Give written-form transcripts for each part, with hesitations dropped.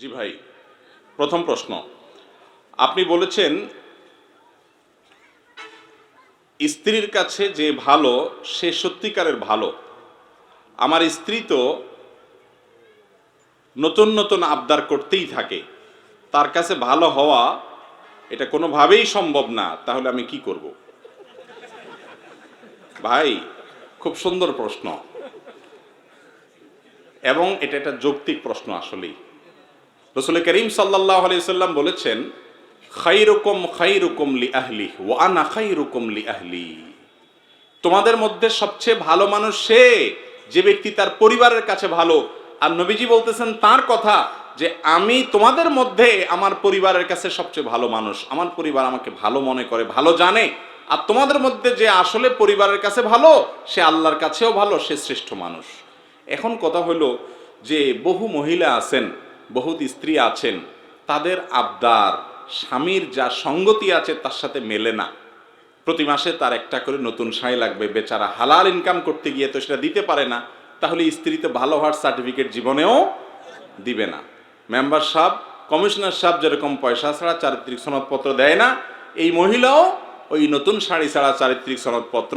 জি ভাই, প্রথম প্রশ্ন, আপনি বলেছেন স্ত্রীর কাছে যে ভালো সে সত্যিকারের ভালো। আমার স্ত্রী তো নতুন নতুন আবদার করতেই থাকে, তার কাছে ভালো হওয়া এটা কোনোভাবেই সম্ভব না, তাহলে আমি কি করব? ভাই, খুব সুন্দর প্রশ্ন এবং এটা একটা যৌক্তিক প্রশ্ন আসলেই। রাসূল করিম সাল্লাল্লাহু আলাইহি সাল্লাম বলেছেন, খাইরুকুম খাইরুকুম লি আহলি ওয়া আনা খাইরুকুম লি আহলি। তোমাদের মধ্যে সবচেয়ে ভালো মানুষ সে যে ব্যক্তি তার পরিবারের কাছে ভালো। আর নবীজি বলতেছেন তার কথা যে আমি তোমাদের মধ্যে আমার পরিবারের কাছে সবচেয়ে ভালো মানুষ, আমার পরিবার আমাকে ভালো মনে করে, ভালো জানে। আর তোমাদের মধ্যে যে আসলে পরিবারের কাছে ভালো সে আল্লাহর কাছেও ভালো, সে শ্রেষ্ঠ মানুষ। এখন কথা হলো যে বহু মহিলা আছেন, বহুত স্ত্রী আছেন, তাদের আবদার স্বামীর যা সঙ্গতি আছে তার সাথে মেলে না। প্রতি মাসে তার একটা করে নতুন শাড়ি লাগবে, বেচারা হালাল ইনকাম করতে গিয়ে তো সেটা দিতে পারে না, তাহলে স্ত্রী তো ভালো হওয়ার সার্টিফিকেট জীবনেও দিবে না। মেম্বার সাহেব, কমিশনার সাহেব যেরকম পয়সা ছাড়া চারিত্রিক সনদপত্র দেয় না, এই মহিলাও ওই নতুন শাড়ি ছাড়া চারিত্রিক সনদপত্র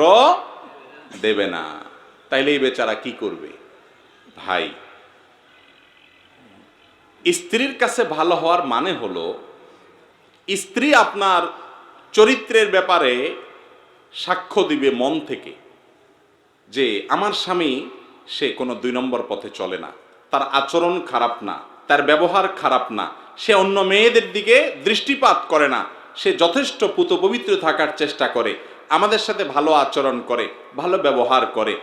দেবে না। তাইলে এই বেচারা কি করবে? ভাই, স্ত্রীর কাছে ভালো হওয়ার মানে হলো স্ত্রী আপনার চরিত্রের ব্যাপারে সাক্ষ্য দিবে মন থেকে যে আমার স্বামী সে কোনো 2 নম্বর পথে চলে না, তার আচরণ খারাপ না, তার ব্যবহার খারাপ না, সে অন্য মেয়েদের দিকে দৃষ্টিপাত করে না, সে যথেষ্ট পুত পবিত্র থাকার চেষ্টা করে, আমাদের সাথে ভালো আচরণ করে, ভালো ব্যবহার করে,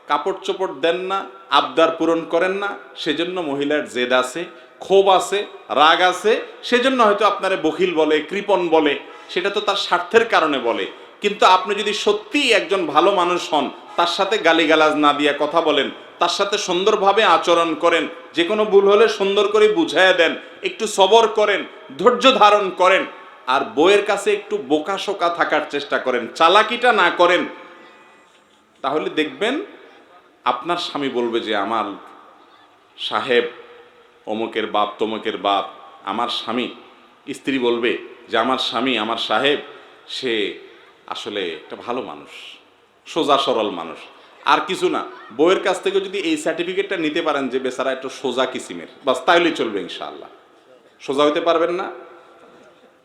কাপড় চোপড় দেন না, আবদার পূরণ করেন না, সেজন্য মহিলার জেদ আছে, ক্ষোভ আছে, রাগ আছে, সেজন্য হয়তো আপনারে বখিল বলে, কৃপণ বলে, সেটা তো তার স্বার্থের কারণে বলে। কিন্তু আপনি যদি সত্যিই একজন ভালো মানুষ হন, তার সাথে গালিগালাজ না দিয়ে কথা বলেন, তার সাথে সুন্দরভাবে আচরণ করেন, যে কোনো ভুল হলে সুন্দর করে বুঝাইয়া দেন, একটু সবর করেন, ধৈর্য ধারণ করেন, আর বউয়ের কাছে একটু বোকাশোকা থাকার চেষ্টা করেন, চালাকিটা না করেন, তাহলে দেখবেন আপনার স্বামী বলবে যে আমার সাহেব অমুকের বাপ তমুকের বাপ আমার স্বামী। স্ত্রী বলবে যে আমার স্বামী, আমার সাহেব, সে আসলে একটা ভালো মানুষ, সোজা সরল মানুষ, আর কিছু না। বইয়ের কাছ থেকে যদি এই সার্টিফিকেটটা নিতে পারেন যে বেচারা একটু সোজা কিসিমের, বাস তাইলেই চলবে ইনশাআল্লাহ। সোজা হইতে পারবেন না?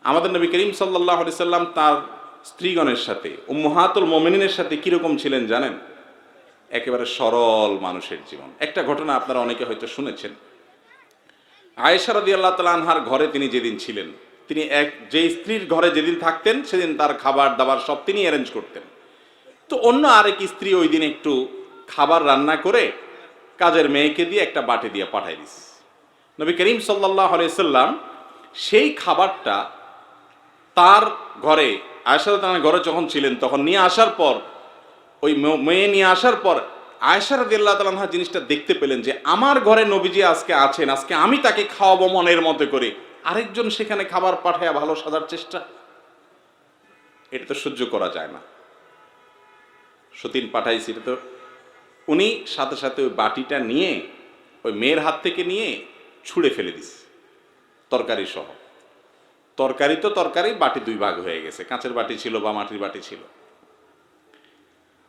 আমাদের নবী করিম সাল্লাল্লাহু আলাইহি সাল্লাম তার স্ত্রীগণের সাথে, উম্মাহাতুল মুমিনিনের সাথে কিরকম ছিলেন জানেন? একেবারে সরল মানুষের জীবন। একটা ঘটনা আপনারা অনেকে হয়তো শুনেছেন। আয়েশা রাদিয়াল্লাহু তাআলা আনহার ঘরে তিনি যেদিন ছিলেন, তিনি যে স্ত্রীর ঘরে যেদিন থাকতেন সেদিন তার খাবার দাবার সব তিনি অ্যারেঞ্জ করতেন। তো অন্য আরেক স্ত্রী ওই দিন একটু খাবার রান্না করে কাজের মেয়েকে দিয়ে একটা বাটি দিয়ে পাঠাই দিস। নবী করিম সাল্লাল্লাহু আলাইহি সাল্লাম সেই খাবারটা তার ঘরে, আয়েশা রাদিয়াল্লাহু তাআলার ঘরে যখন ছিলেন তখন নিয়ে আসার পর, ওই মেয়ে নিয়ে আসার পর আয়েশা রাদিয়াল্লাহু তাআলা আনহা জিনিসটা দেখতে পেলেন যে আমার ঘরে নবীজি আজকে আছেন, আজকে আমি তাকে খাওয়াবো মনের মতো করে, আরেকজন সেখানে খাবার পাঠায় ভালো সাজার চেষ্টা, এটা তো সহ্য করা যায় না। সতীন পাঠাইছি, এটা তো উনি সাথে সাথে ওই বাটিটা নিয়ে ওই মেয়ের হাত থেকে নিয়ে ছুঁড়ে ফেলে দিস, তরকারি সহ। তরকারি তো তরকারি, বাটি 2 ভাগ হয়ে গেছে, কাঁচের বাটি ছিল বা মাটির বাটি ছিল।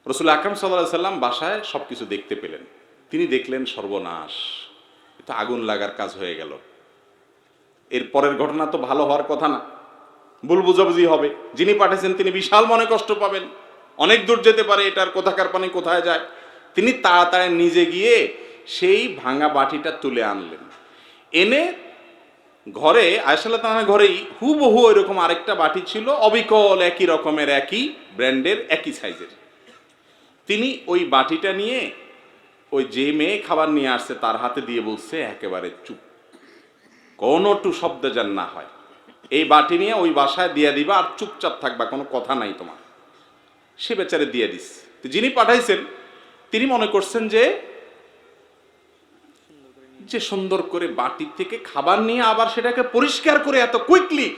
রাসূল আকরাম সাল্লাল্লাহু আলাইহি সাল্লাম বাসায় সবকিছু দেখতে পেলেন। তিনি দেখলেন সর্বনাশ, এটা আগুন লাগার কাজ হয়ে গেল। এর পরের ঘটনা তো ভালো হওয়ার কথা না, ভুল বুঝাবুঝি হবে, যিনি পাঠিয়েছেন তিনি বিশাল মনে কষ্ট পাবেন, অনেক দূর যেতে পারে, এটার কোথাকার পানি কোথায় যায়। তিনি তাড়াতাড়ি নিজে গিয়ে সেই ভাঙা বাটিটা তুলে আনলেন, এনে ঘরে আয়েশা রাদিয়াল্লাহু তাআলার ঘরেই হুবহু এরকম আরেকটা বাটি ছিল, অবিকল একই রকমের, একই ব্র্যান্ডের, একই সাইজের। তিনি ওই বাটিটা নিয়ে ওই যে মেয়ে খাবার নিয়ে আসছে তার হাতে দিয়ে বলছে, একেবারে চুপ, কোনো একটু শব্দ যেন না হয়, এই বাটি নিয়ে ওই বাসায় দিয়ে দিবা আর চুপচাপ থাকবা, কোনো কথা নাই তোমার। সে বেচারে দিয়ে দিস। তো যিনি পাঠাইছেন তিনি মনে করছেন যে যে সুন্দর করে বাটি থেকে খাবার নিয়ে আবার সেটাকে পরিষ্কার করে এত কুইকলি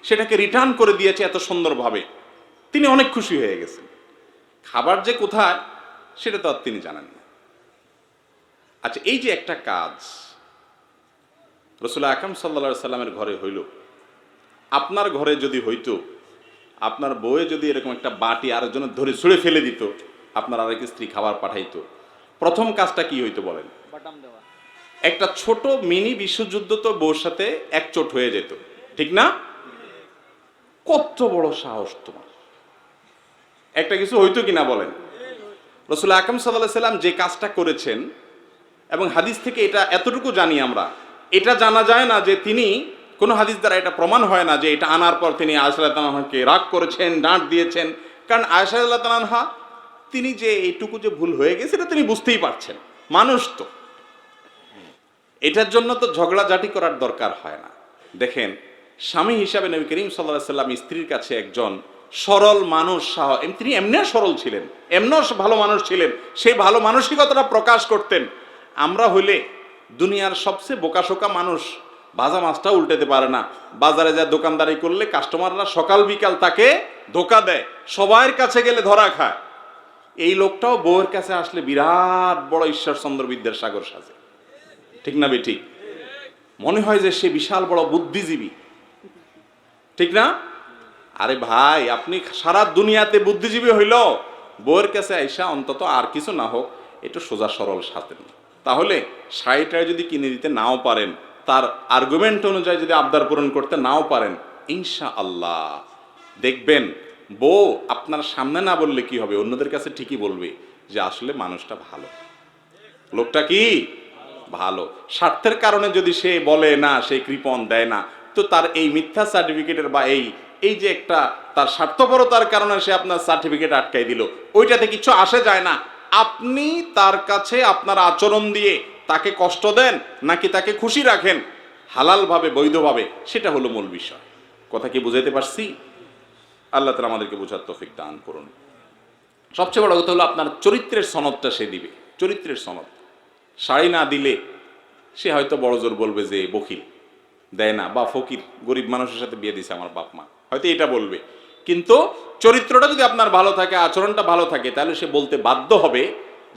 সেটাকে রিটার্ন করে দিয়েছে এত সুন্দরভাবে, তিনি অনেক খুশি হয়ে গেছেন। খাবার যে কোথায় সেটা তো আর তিনি জানেন না। আচ্ছা, এই যে একটা কাজ, রাসূল আকরাম সাল্লাল্লাহু আলাইহি সাল্লামের ঘরে হইল, আপনার ঘরে যদি হইতো, আপনার বউয়ে যদি এরকম একটা বাটি আরেকজনের ধরে ছুঁড়ে ফেলে দিত, আপনার আরেক স্ত্রী খাবার পাঠাইতো, প্রথম কাজটা কি হইতো বলেন? একটা ছোট মিনি বিশ্বযুদ্ধ তো বউর সাথে একচোট হয়ে যেত, ঠিক না? কত বড় সাহস তোমার! একটা কিছু হইতো কিনা বলেন? রাসূল আকরাম সাল্লাল্লাহু আলাইহি সাল্লাম যে কাজটা করেছেন, এবং হাদিস থেকে এটা এতটুকু জানি আমরা, এটা জানা যায় না যে তিনি, কোনো হাদিস দ্বারা এটা প্রমাণ হয় না যে এটা আনার পর তিনি আয়েশা রাদিয়াল্লাহু আনহাকে রাগ করেছেন, ডাঁট দিয়েছেন। কারণ আয়েশা রাদিয়াল্লাহু আনহা তিনি যে এইটুকু যে ভুল হয়ে গেছে এটা তিনি বুঝতেই পারছেন, মানুষ তো, এটার জন্য তো ঝগড়াঝাটি করার দরকার হয় না। দেখেন, স্বামী হিসাবে নবী করিম সাল্লাল্লাহু আলাইহি সাল্লাম স্ত্রীর কাছে একজন সরল মানুষ, তিনি এমনিও সরল ছিলেন, এমনিও ভালো মানুষ ছিলেন, সেই ভালো মানসিকতাটা প্রকাশ করতেন। আমরা হইলে দুনিয়ার সবচেয়ে বোকাশোকা মানুষ, ভাজা মাছটা উল্টাতে পারে না, বাজারে যা দোকানদারি করলে কাস্টমাররা সকাল বিকাল তাকে ধোকা দেয়, সবার কাছে গেলে ধরা খায়। এই লোকটাও বউয়ের কাছে আসলে বিরাট বড় ঈশ্বরচন্দ্র বিদ্যাসাগর সাজে, ঠিক না বেঠিক? মনে হয় যে সে বিশাল বড় বুদ্ধিজীবী, ঠিক না? আরে ভাই, আপনি সারা দুনিয়াতে বুদ্ধিজীবী হইল, বউয়ের কাছে আইসা অন্তত আর কিছু না হোক একটু সোজা সরল সাথে, তাহলে শাড়িটা যদি কিনে দিতে নাও পারেন, তার আর্গুমেন্ট অনুযায়ী যদি আবদার পূরণ করতে নাও পারেন, ইনশাআল্লাহ দেখবেন বউ আপনার সামনে না বললে কি হবে, অন্যদের কাছে ঠিকই বলবে যে আসলে মানুষটা ভালো, লোকটা কি ভালো। স্বার্থের কারণে যদি সে বলে না, সে কৃপণ দেয় না, তো তার এই মিথ্যা সার্টিফিকেটের বা এই যে একটা তার স্বার্থপরতার কারণে সে আপনার সার্টিফিকেট আটকাই দিল, ওইটাতে কিছু আসে যায় না। আপনি তার কাছে আপনার আচরণ দিয়ে তাকে কষ্ট দেন নাকি তাকে খুশি রাখেন হালালভাবে বৈধভাবে, সেটা হলো মূল বিষয়। কথা কি বুঝাইতে পারছি? আল্লাহ তাআলা আমাদেরকে বোঝার তৌফিক দান করুন। সবচেয়ে বড় কথা হলো আপনার চরিত্রের সনদটা সে দিবে, চরিত্রের সনদ। শাড়ি না দিলে সে হয়তো বড় জোর বলবে যে বখিল, দেয় না, বা ফকির, গরিব মানুষের সাথে বিয়ে দিছে আমার বাপ মা, হয়তো এটা বলবে। কিন্তু চরিত্রটা যদি আপনার ভালো থাকে, আচরণটা ভালো থাকে, তাহলে সে বলতে বাধ্য হবে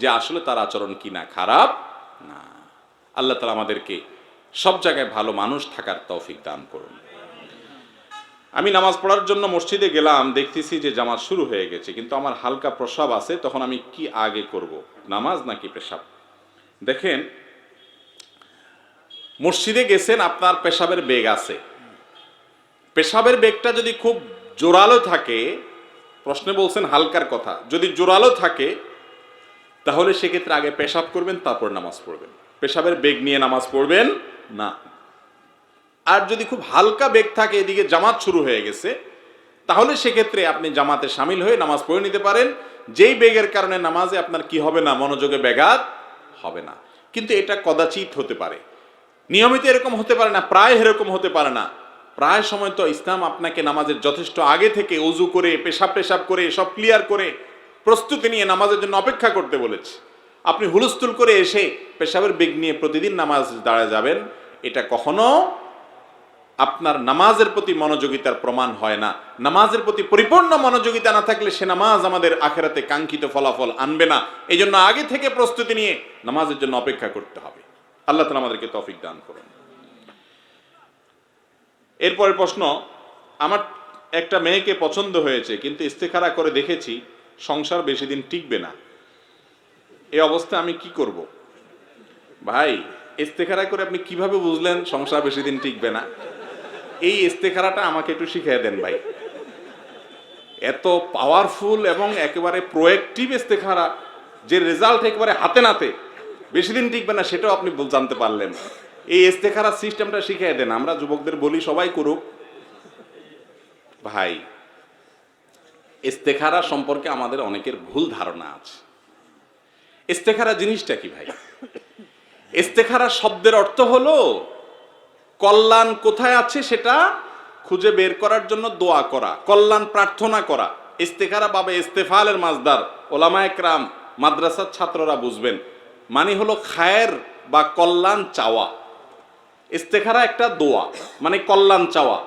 যে আসলে তার আচরণ কিনা খারাপ না। আল্লাহ তাআলা আমাদেরকে সব জায়গায় ভালো মানুষ থাকার তৌফিক দান করুন। আমি নামাজ পড়ার জন্য মসজিদে গেলাম, দেখতেছি যে জামাত শুরু হয়ে গেছে, কিন্তু আমার হালকা প্রস্রাব আছে, তখন আমি কি আগে করব, নামাজ নাকি পেশাব? দেখেন, মসজিদে গেছেন, আপনার পেশাবের বেগ আছে, পেশাবের বেগটা যদি খুব জোরালো থাকে, প্রশ্নে বলছেন হালকার কথা, যদি জোরালো থাকে তাহলে সেক্ষেত্রে আগে পেশাব করবেন, তারপর নামাজ পড়বেন, পেশাবের বেগ নিয়ে নামাজ পড়বেন না। আর যদি খুব হালকা বেগ থাকে, এদিকে জামাত শুরু হয়ে গেছে, তাহলে সেক্ষেত্রে আপনি জামাতে সামিল হয়ে নামাজ পড়ে নিতে পারেন। যেই বেগের কারণে নামাজে আপনার কি হবে না, মনোযোগে ব্যাঘাত হবে না। কিন্তু এটা কদাচিৎ হতে পারে, নিয়মিত এরকম হতে পারে না, প্রায় এরকম হতে পারে না। প্রায় সময় তো ইসলাম আপনাকে নামাজের যথেষ্ট আগে থেকে ওযু করে, পেশাব করে, সব ক্লিয়ার করে প্রস্তুতি নিয়ে নামাজের জন্য অপেক্ষা করতে বলেছে। আপনি হুলস্থুল করে এসে পেশাবের বেগ নিয়ে প্রতিদিন নামাজ দাঁড়ায় যাবেন, এটা কখনো আপনার নামাজের প্রতি মনোযোগিতার প্রমাণ হয় না। নামাজের প্রতি পরিপূর্ণ মনোযোগিতা না থাকলে সে নামাজ আমাদের আখিরাতে কাঙ্ক্ষিত ফলাফল আনবে না। এই জন্য আগে থেকে প্রস্তুতি নিয়ে নামাজের জন্য অপেক্ষা করতে হবে। আল্লাহ তাআলা আমাদেরকে তৌফিক দান করুন। এরপরের প্রশ্ন, আমার একটা মেয়েকে পছন্দ হয়েছে, কিন্তু ইস্তেখারা করে দেখেছি সংসার বেশি দিন টিকবে না, এই অবস্থা আমি কি করব? ভাই, ইস্তেখারা করে আপনি কিভাবে বুঝলেন সংসার বেশি দিন টিকবে না? এই ইস্তেখারাটা আমাকে একটু শিখিয়ে দেন ভাই। এত পাওয়ারফুল এবং একেবারে প্রোয়েক্টিভ ইস্তেখারা, যে রেজাল্ট একেবারে হাতে নাতে, বেশি দিন টিকবে না সেটাও আপনি জানতে পারলেন। এই ইস্তেখারা সিস্টেমটা শিখিয়ে দেন। আমরা যুবকদের বলি সবাই করুক। ভাই, ইস্তেখারা সম্পর্কে আমাদের অনেকের ভুল ধারণা আছে। ইস্তেখারা জিনিসটা কি ভাই? ইস্তেখারা শব্দের অর্থ হলো কল্যাণ কোথায় আছে সেটা খুঁজে বের করার জন্য দোয়া করা, কল্যাণ প্রার্থনা করা। ইস্তেখারা বাবে ইস্তেফালের মাজদার, ওলামায়ে কেরাম, মাদ্রাসার ছাত্ররা বুঝবেন, মানে হলো খায়ের বা কল্যাণ চাওয়া। ইস্তেখারা একটা দোয়া, মানে কল্যাণ চাওয়া,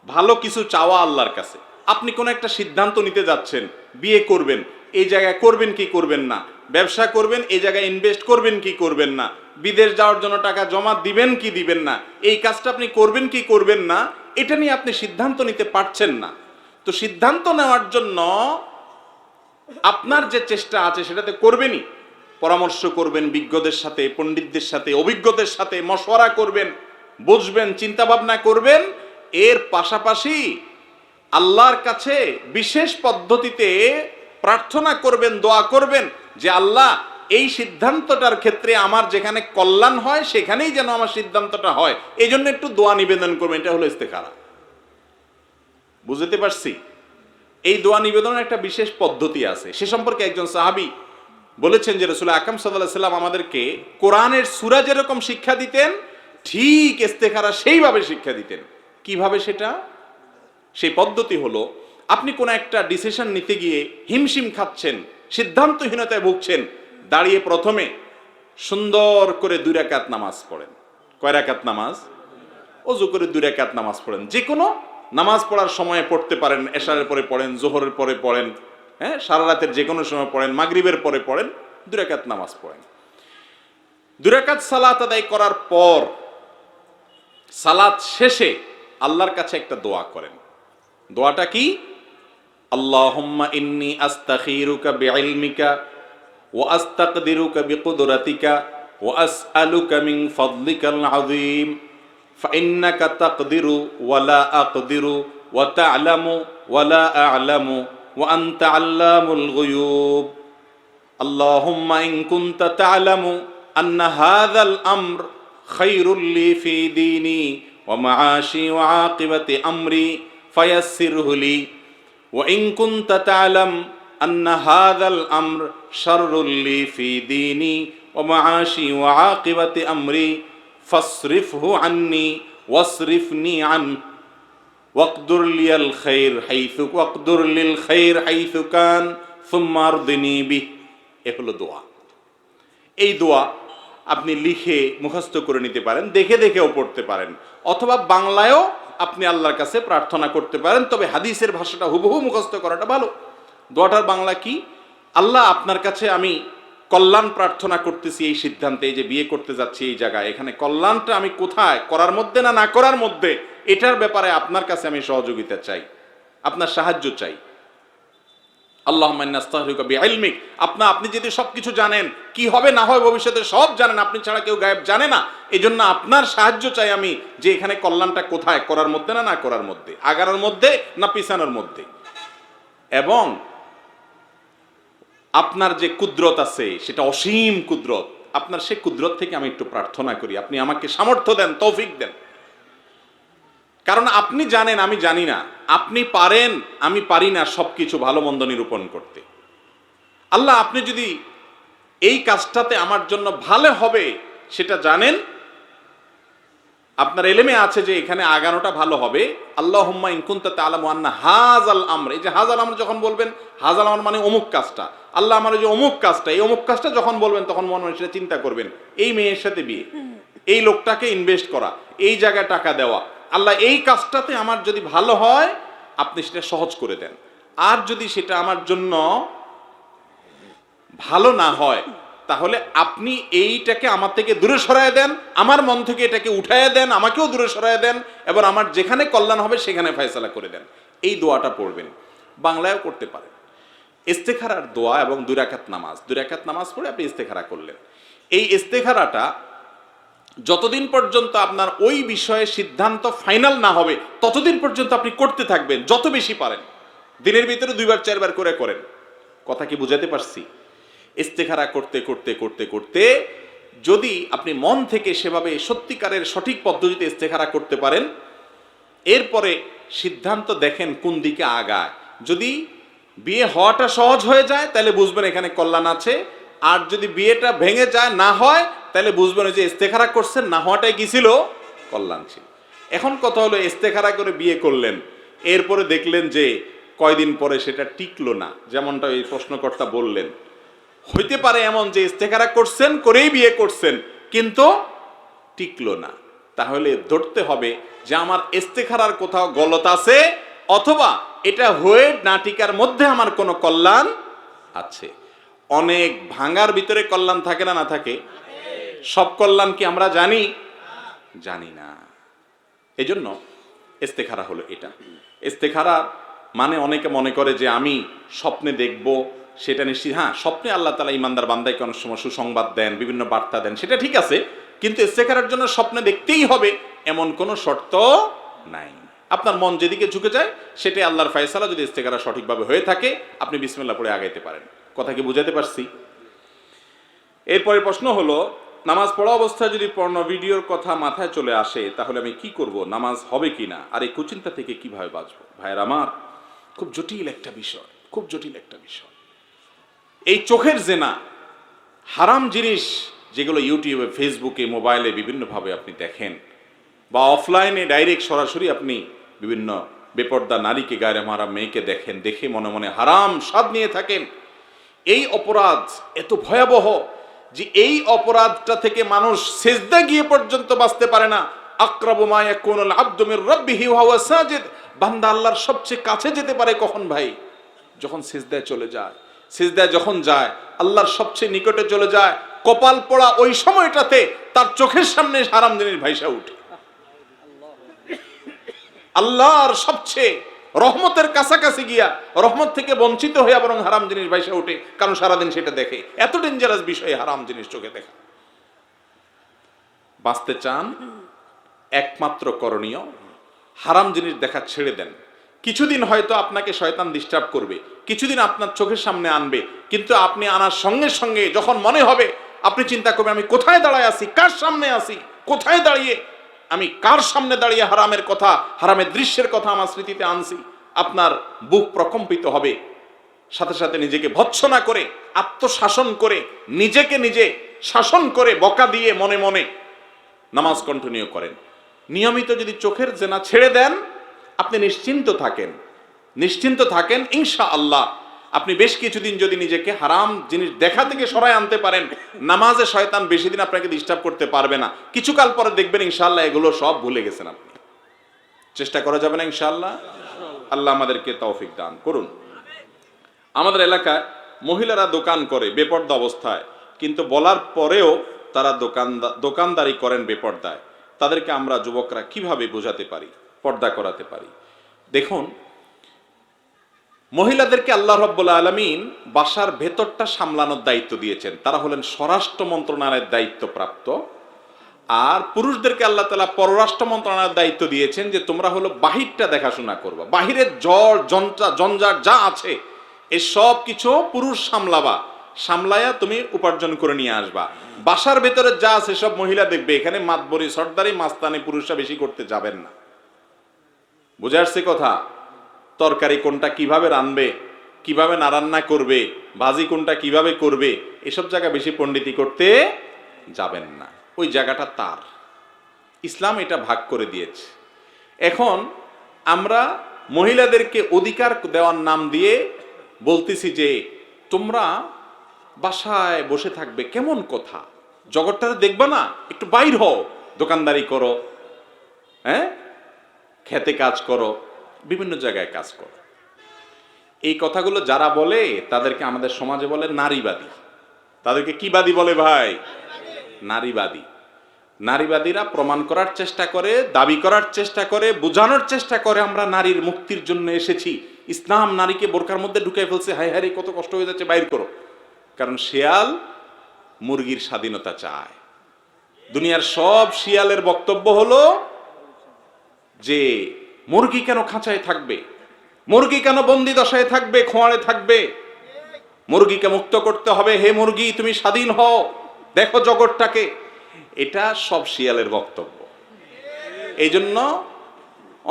ভালো কিছু চাওয়া আল্লাহর কাছে। আপনি কোনো একটা সিদ্ধান্ত নিতে যাচ্ছেন, বিয়ে করবেন, এই জায়গায় করবেন কি করবেন না, ব্যবসা করবেন এই জায়গায় ইনভেস্ট করবেন কি করবেন না, বিদেশ যাওয়ার জন্য টাকা জমা দিবেন কি দিবেন না, এই কাজটা আপনি করবেন কি করবেন না, এটা নিয়ে আপনি সিদ্ধান্ত নিতে পারছেন না। তো সিদ্ধান্ত নেওয়ার জন্য আপনার যে চেষ্টা আছে সেটাতে করবেনই, পরামর্শ করবেন বিজ্ঞদের সাথে, পণ্ডিতদের সাথে, অভিজ্ঞদের সাথে মশওয়ারা করবেন, বুঝবেন, চিন্তা ভাবনা করবেন। এর পাশাপাশি আল্লাহর কাছে বিশেষ পদ্ধতিতে প্রার্থনা করবেন, দোয়া করবেন যে আল্লাহ এই সিদ্ধান্তটার ক্ষেত্রে আমার যেখানে কল্যাণ হয় সেখানেই যেন আমার সিদ্ধান্তটা হয়, এই জন্য একটু দোয়া নিবেদন করবেন। এটা হলো ইস্তেখারা। বুঝতে পারছি? এই দোয়া নিবেদনের একটা বিশেষ পদ্ধতি আছে। সে সম্পর্কে একজন সাহাবী বলেছেন যে রাসূল আকরাম সাল্লাল্লাহু আলাইহি সাল্লাম আমাদেরকে কোরআনের সূরা যেরকম শিক্ষা দিতেন ঠিক ইস্তেখারা সেইভাবে শিক্ষা দিতেন। কিভাবে সেটা? সেই পদ্ধতি হলো, আপনি কোন একটা ডিসিশন নিতে গিয়ে হিমশিম খাচ্ছেন, সিদ্ধান্তহীনতায় ভুগছেন, দাঁড়িয়ে প্রথমে সুন্দর করে 2 রাকাত নামাজ পড়েন। কয় রাকাত নামাজ? ওযু করে 2 রাকাত নামাজ পড়েন। যে কোনো নামাজ পড়ার সময়ে পড়তে পারেন, এশারের পরে পড়েন, যোহরের পরে পড়েন, হ্যাঁ, সারা রাতের যে কোনো সময় পড়েন, মাগরিবের পরে পড়েন, 2 রাকাত নামাজ পড়েন। 2 রাকাত সালাত আদায় করার পর সালাত শেষে আল্লাহর কাছে একটা দোয়া করেন। দোয়াটা কি? আল্লাহুম্মা ইন্নী আস্তাখিরুকা বিইলমিকা ওয়া আস্তাকদিরুকা বিকুদরাতিকা ওয়া আসআলুকা মিন ফাদলিকাল আযীম ফাইন্নাকা তাকদিরু ওয়া লা আকদিরু ওয়া তা'লামু ওয়া লা আ'লামু ওয়া আনতা আল্লামুল গুয়ুব। আল্লাহুম্মা ইন কুনতা তা'লামু আন্না হাযাল আমর খায়রুল লি ফি দীনি ওয়া মাআশি ওয়া আকিবাতি আমরি ফায়াসসিরহু লি ওয়া ইন কুনতা তা'লাম আন্না হাযাল আমর শাররুল লি ফি দীনি ওয়া মাআশি ওয়া আকিবাতি আমরি ফাসরিফহু আন্নি ওয়াসরিফনি আন ওয়াকদুর লিয়াল খায়র হাইসু ওয়াকদুর লিল খায়র হাইসু কান সুম্মা আরদিনি বিহি। এ হলো দোয়া। এই দোয়া আপনি লিখে মুখস্থ করে নিতে পারেন, দেখে দেখেও পড়তে পারেন, অথবা বাংলায়ও আপনি আল্লাহর কাছে প্রার্থনা করতে পারেন। তবে হাদিসের ভাষাটা হুবহু মুখস্থ করাটা ভালো। দোয়াটার বাংলা কি? আল্লাহ, আপনার কাছে আমি কল্যাণ প্রার্থনা করতেছি এই সিদ্ধান্তে, এই যে বিয়ে করতে যাচ্ছি এই জায়গায়, এখানে কল্যাণটা আমি কোথায়, করার মধ্যে না না করার মধ্যে, এটার ব্যাপারে আপনার কাছে আমি সহযোগিতা চাই, আপনার সাহায্য চাই। আল্লাহুম্মা ইন্নী আস্তাগফিরুকা বিইলমিক। আপনি যদি সবকিছু জানেন, কি হবে না হয় ভবিষ্যতে সব জানেন, আপনি ছাড়া কেউ গায়েব জানে না, এজন্য আপনার সাহায্য চাই আমি, যে এখানে কল্যাণটা কোথায়, করার মধ্যে না না করার মধ্যে, আগানোর মধ্যে না পিছানোর মধ্যে। এবং আপনার যে কুদরত আছে সেটা অসীম কুদরত, আপনার সেই কুদরত থেকে আমি একটু প্রার্থনা করি, আপনি আমাকে সামর্থ্য দেন, তৌফিক দেন। কারণ আপনি জানেন আমি জানি না, আপনি পারেন আমি পারি না সবকিছু ভালো মন্দ নিরূপণ করতে। আল্লাহ, আপনি যদি এই কাজটাতে আমার জন্য ভালো হবে সেটা জানেন, আপনার এলেমে আছে যে এখানে আগানোটা ভালো হবে। আল্লাহুম্মা ইন কুনতা তা'লামু আন্না হাযাল আমর, এই যে হাযাল আমর যখন বলবেন, হাযাল আমর মানে অমুক কাজটা, আল্লাহ আমার যে অমুক কাজটা, এই অমুক কাজটা যখন বলবেন তখন মনে হয় সেটা চিন্তা করবেন, এই মেয়ের সাথে বিয়ে, এই লোকটাকে ইনভেস্ট করা, এই জায়গায় টাকা দেওয়া, আল্লাহ এই কাজটাতে আমার যদি ভালো হয় আপনি সেটা সহজ করে দেন। আর যদি সেটা আমার জন্য ভালো না হয় তাহলে আপনি এইটাকে আমার থেকে দূরে সরায় দেন, আমার মন থেকে এটাকে উঠায় দেন, আমাকেও দূরে সরায় দেন, এবং আমার যেখানে কল্যাণ হবে সেখানে ফয়সালা করে দেন। এই দোয়াটা পড়বেন, বাংলায়ও করতে পারেন। ইস্তেখারার দোয়া এবং 2 রাকাত নামাজ, 2 রাকাত নামাজ পড়ে আপনি ইস্তেখারা করলেন। এই ইস্তেখারাটা যতদিন পর্যন্ত আপনার ওই বিষয়ে সিদ্ধান্ত ফাইনাল না হবে ততদিন পর্যন্ত আপনি করতে থাকবেন, যত বেশি পারেন। দিনের ভিতরে 2বার 4বার করে করেন। কথা কি বুঝাতে পারছি? ইস্তেখারা করতে করতে করতে করতে যদি আপনি মন থেকে সেভাবে সত্যিকারের সঠিক পদ্ধতিতে ইস্তেখারা করতে পারেন, এরপরে সিদ্ধান্ত দেখেন কোন দিকে আগায়। যদি বিয়ে হওয়াটা সহজ হয়ে যায় তাহলে বুঝবেন এখানে কল্যাণ আছে, আর যদি বিয়েটা ভেঙে যায়, না হয়, তাহলে বুঝবেন যে ইস্তেখারা করছেন, না হওয়াটাই কি ছিল? কল্যাণ ছিল। এখন কথা হলো, ইস্তেখারা করে বিয়ে করলেন, এরপরে দেখলেন যে কয়দিন পরে সেটা টিকলো না, যেমনটা এই প্রশ্নকর্তা বললেন। হইতে পারে এমন যে ইস্তেখারা করছেন, করেই বিয়ে করছেন, কিন্তু টিকলো না। তাহলে ধরতে হবে যে আমার ইস্তেখারার কোথাও গলত আছে, অথবা এটা হয়ে না টিকার মধ্যে আমার কোনো কল্যাণ আছে। অনেক ভাঙার ভিতরে কল্যাণ থাকে না, না থাকে? সব কল্যাণ কি আমরা জানি? জানি না। এজন্য ইস্তেখারা হলো এটা। ইস্তেখারা মানে অনেকে মনে করে যে আমি স্বপ্নে দেখব, সেটা নিশ্চিত। হ্যাঁ, স্বপ্নে আল্লাহ তাআলা ইমানদার বান্দাকে অনেক সময় সুসংবাদ দেন, বিভিন্ন বার্তা দেন, সেটা ঠিক আছে। কিন্তু ইস্তেখারার জন্য স্বপ্নে দেখতেই হবে এমন কোনো শর্ত নাই। আপনার মন যেদিকে ঝুঁকে যায় সেটাই আল্লাহর ফয়সালা। যদি ইস্তেখারা সঠিকভাবে হয়ে থাকে আপনি বিসমিল্লাহ পড়ে আগাইতে পারেন। কথা কি বুঝাতে পারছি? এরপরে প্রশ্ন হলো, নামাজ পড়া অবস্থায় যদি পর্ণ ভিডিওর কথা মাথায় চলে আসে তাহলে আমি কি করব? নামাজ হবে কিনা? আর এই কুচিন্তা থেকে কিভাবে বাঁচবো? ভাইয়ের আমার, খুব জটিল একটা বিষয়, খুব জটিল একটা বিষয়। এই চোখের জেনা, হারাম জিনিস যেগুলো ইউটিউবে, ফেসবুকে, মোবাইলে বিভিন্নভাবে আপনি দেখেন, বা অফলাইনে ডাইরেক্ট সরাসরি আপনি বিভিন্ন বেপর্দা নারীকে, গায়ে মারা মেয়েকে দেখেন, দেখে মনে মনে হারাম স্বাদ নিয়ে থাকেন। এই অপরাধ এত ভয়াবহ যে এই অপরাধটা থেকে মানুষ সিজদা গিয়ে পর্যন্ত বাঁচতে পারে না। আকরাবু মা ইয়াকুনুল আবদু মির রাব্বিহি ওয়া হুয়া সাজিদ। বান্দা আল্লাহর সবচেয়ে কাছে যেতে পারে কখন ভাই? যখন সিজদায় চলে যায়। সিজদায় যখন যায় আল্লাহর সবচেয়ে নিকটে চলে যায়, কপাল পোড়া ওই সময়টাতে তার চোখের সামনে হারাম জিনিস ভাইসা উঠে। আল্লাহর সবচেয়ে রহমতের কাছাকাছি গিয়া রহমত থেকে বঞ্চিত হইয়া বরং হারাম জিনিস ভাইসা উঠে, কারণ সারাদিন সেটা দেখে। এত ডেঞ্জারাস বিষয় হারাম জিনিস চোখে দেখা। বাঁচতে চান, একমাত্র করণীয় হারাম জিনিস দেখা ছেড়ে দেন। কিছুদিন হয়তো আপনাকে শয়তান ডিস্টার্ব করবে, কিছুদিন আপনার চোখের সামনে আনবে, কিন্তু আপনি আনার সঙ্গে সঙ্গে যখন মনে হবে আপনি চিন্তা করবেন আমি কোথায় দাঁড়ায় আছি, কার সামনে আছি, কোথায় দাঁড়িয়ে আমি কার সামনে দাঁড়িয়ে হারামের কথা, হারামের দৃশ্যের কথা আমার স্মৃতিতে আনছি। আপনার বুক প্রকম্পিত হবে। সাথে সাথে নিজেকে ভৎসনা করে, আত্মশাসন করে, নিজেকে নিজে শাসন করে বকা দিয়ে মনে মনে নামাজ কন্টিনিউ করেন। নিয়মিত যদি চোখের জেনা ছেড়ে দেন, আপনি নিশ্চিন্ত থাকেন, নিশ্চিন্ত থাকেন ইনশাআল্লাহ। আপনি বেশ কিছুদিন যদি নিজেকে হারাম জিনিস দেখা থেকে সরায় আনতে পারেন, নামাজে শয়তান বেশি দিন আপনাকে ডিস্টার্ব করতে পারবে না। কিছুকাল পরে দেখবেন ইনশাআল্লাহ এগুলো সব ভুলে গেছেন আপনি। চেষ্টা করা যাবে না ইনশাআল্লাহ? আল্লাহ আমাদেরকে তৌফিক দান করুন। আমাদের এলাকায় মহিলারা দোকান করে বেপর্দা অবস্থায়, কিন্তু বলার পরেও তারা দোকানদারি করেন বেপর্দায়। তাদেরকে আমরা যুবকরা কিভাবে বোঝাতে পারি, পর্দা করাতে পারি? দেখুন, মহিলাদেরকে আল্লাহ রাব্বুল আলামিন বাসার ভেতরটা সামলানোর দায়িত্ব দিয়েছেন, তারা হলেন স্বরাষ্ট্র মন্ত্রণালয়ের দায়িত্বপ্রাপ্ত। আর পুরুষদেরকে আল্লাহ তাআলা পররাষ্ট্র মন্ত্রণালয়ের দায়িত্ব দিয়েছেন যে তোমরা হলো বাহিরটা দেখাশোনা করবা, বাহিরের জঞ্জাট যা আছে এসব কিছু পুরুষ সামলাবা, সামলায়া তুমি উপার্জন করে নিয়ে আসবা। বাসার ভেতরে যা আছে সব মহিলা দেখবে। এখানে মাতবরি, সর্দারি, মাস্তানি পুরুষরা বেশি করতে যাবেন না। বুঝে আসছে কথা? তরকারি কোনটা কিভাবে রানবে, কিভাবে না রান্না করবে, ভাজি কোনটা কিভাবে করবে, এসব জায়গা বেশি পণ্ডিতি করতে যাবেন না। ওই জায়গাটা তার, ইসলাম এটা ভাগ করে দিয়েছে। এখন আমরা মহিলাদেরকে অধিকার দেওয়ার নাম দিয়ে বলতেছি যে তোমরা বাসায় বসে থাকবে, কেমন কথা? জগৎটাতে দেখবা না, একটু বাইর হও, দোকানদারি করো, হ্যাঁ, খেতে কাজ করো, বিভিন্ন জায়গায় কাজ করো। এই কথাগুলো যারা বলে তাদেরকে আমাদের সমাজে বলে নারীবাদী। তাদেরকে কি বাদী বলে ভাই? নারীবাদী। নারীবাদীরা প্রমাণ করার চেষ্টা করে, দাবি করার চেষ্টা করে, বোঝানোর চেষ্টা করে আমরা নারীর মুক্তির জন্য এসেছি, ইসলাম নারীকে বোরকার মধ্যে ঢুকাই ফেলছে, হায় হায় কত কষ্ট হয়ে যাচ্ছে, বাইর করো। কারণ শিয়াল মুরগির স্বাধীনতা চায়। দুনিয়ার সব শিয়ালের বক্তব্য হলো যে মুরগি কেন খাঁচায় থাকবে, মুরগি কেন বন্দি দশায় থাকবে, খোঁয়াড়ে থাকবে, মুরগিকে মুক্ত করতে হবে, হে মুরগি তুমি স্বাধীন হও, দেখো জগৎটাকে। এটা সব শিয়ালের বক্তব্য। এই জন্য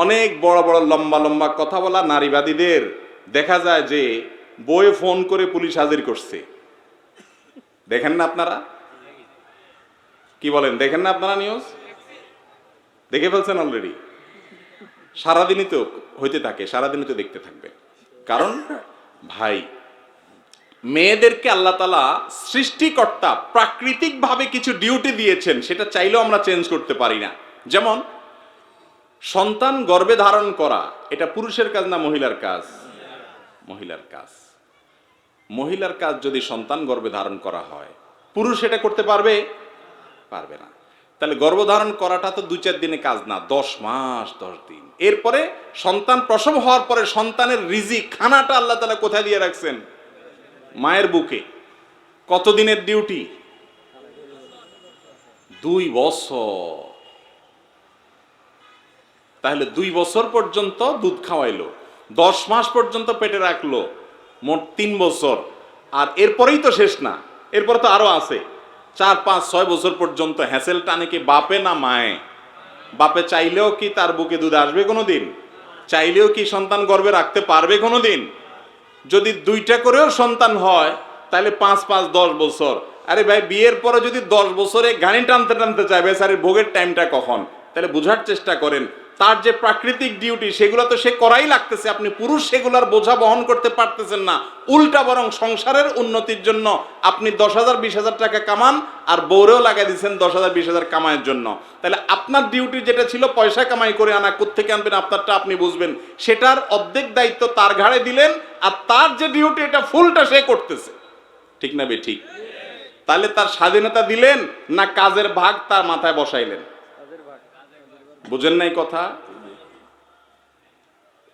অনেক বড় বড় লম্বা লম্বা কথা বলা নারীবাদীদের দেখা যায় যে বইয়ে ফোন করে পুলিশ হাজির করছে। দেখেন না আপনারা? কি বলেন, দেখেন না আপনারা? নিউজ দেখে ফেলছেন অলরেডি? সারাদিনই তো হইতে থাকে, সারাদিনই তো দেখতে থাকবে। কারণ ভাই, মেয়েদেরকে আল্লাহ তাআলা সৃষ্টিকর্তা প্রাকৃতিকভাবে কিছু ডিউটি দিয়েছেন, সেটা চাইলেও আমরা চেঞ্জ করতে পারি না। যেমন সন্তান গর্ভে ধারণ করা, এটা পুরুষের কাজ না মহিলার কাজ? মহিলার কাজ। মহিলার কাজ যদি সন্তান গর্ভে ধারণ করা হয়, পুরুষ এটা করতে পারবে? পারবে না। তাহলে গর্ভধারণ করাটা তো 2-4 দিনে কাজ না, 10 মাস 10 দিন। এরপরে সন্তান প্রসব হওয়ার পরে সন্তানের রিজিক খানাটা আল্লাহ তাআলা কোথায় দিয়ে রাখছেন? মায়ের বুকে। কতদিনের ডিউটি? 2 বছর। তাহলে 2 বছর পর্যন্ত দুধ খাওয়াইলো, 10 মাস পর্যন্ত পেটে রাখলো, মোট 3 বছর। আর এরপরেই তো শেষ না, এরপরে তো আরো আছে। 4, 5, 6 বছর পর্যন্ত হ্যাসেল টানে কি বাপে না মায়ে? বাপে চাইলেও কি তার বুকে দুধ আসবে কোনোদিন? চাইলেও কি সন্তান গর্ভে রাখতে পারবে কোনোদিন? যদি 2টা করেও সন্তান হয় তাহলে 5, 5, 10 বছর। আরে ভাই, বিয়ের পরে যদি 10 বছরে গাড়ি টানতে টানতে চাইবে, স্যারের ভোগের টাইমটা কখন? তাহলে বুঝার চেষ্টা করেন, তার যে প্রাকৃতিক ডিউটি সেগুলো তো সে করাই লাগতেছে। আপনি পুরুষ সেগুলার বোঝা বহন করতে পারতেছেন না, উল্টা বরং সংসারের উন্নতির জন্য আপনি 10,000 20,000 টাকা কামান, আর বউরেও লাগাই দিচ্ছেন 10,000 20,000 কামাইয়ের জন্য। তাহলে আপনার ডিউটি যেটা ছিল পয়সা কামাই করে আনা, কোত্থেকে আনবেন আপনারটা আপনি বুঝবেন, সেটার অর্ধেক দায়িত্ব তার ঘাড়ে দিলেন, আর তার যে ডিউটি এটা ফুলটা সে করতেছে। ঠিক না বে ঠিক? তাহলে তার স্বাধীনতা দিলেন না কাজের ভাগ তার মাথায় বসাইলেন? বুঝেন নাই কথা?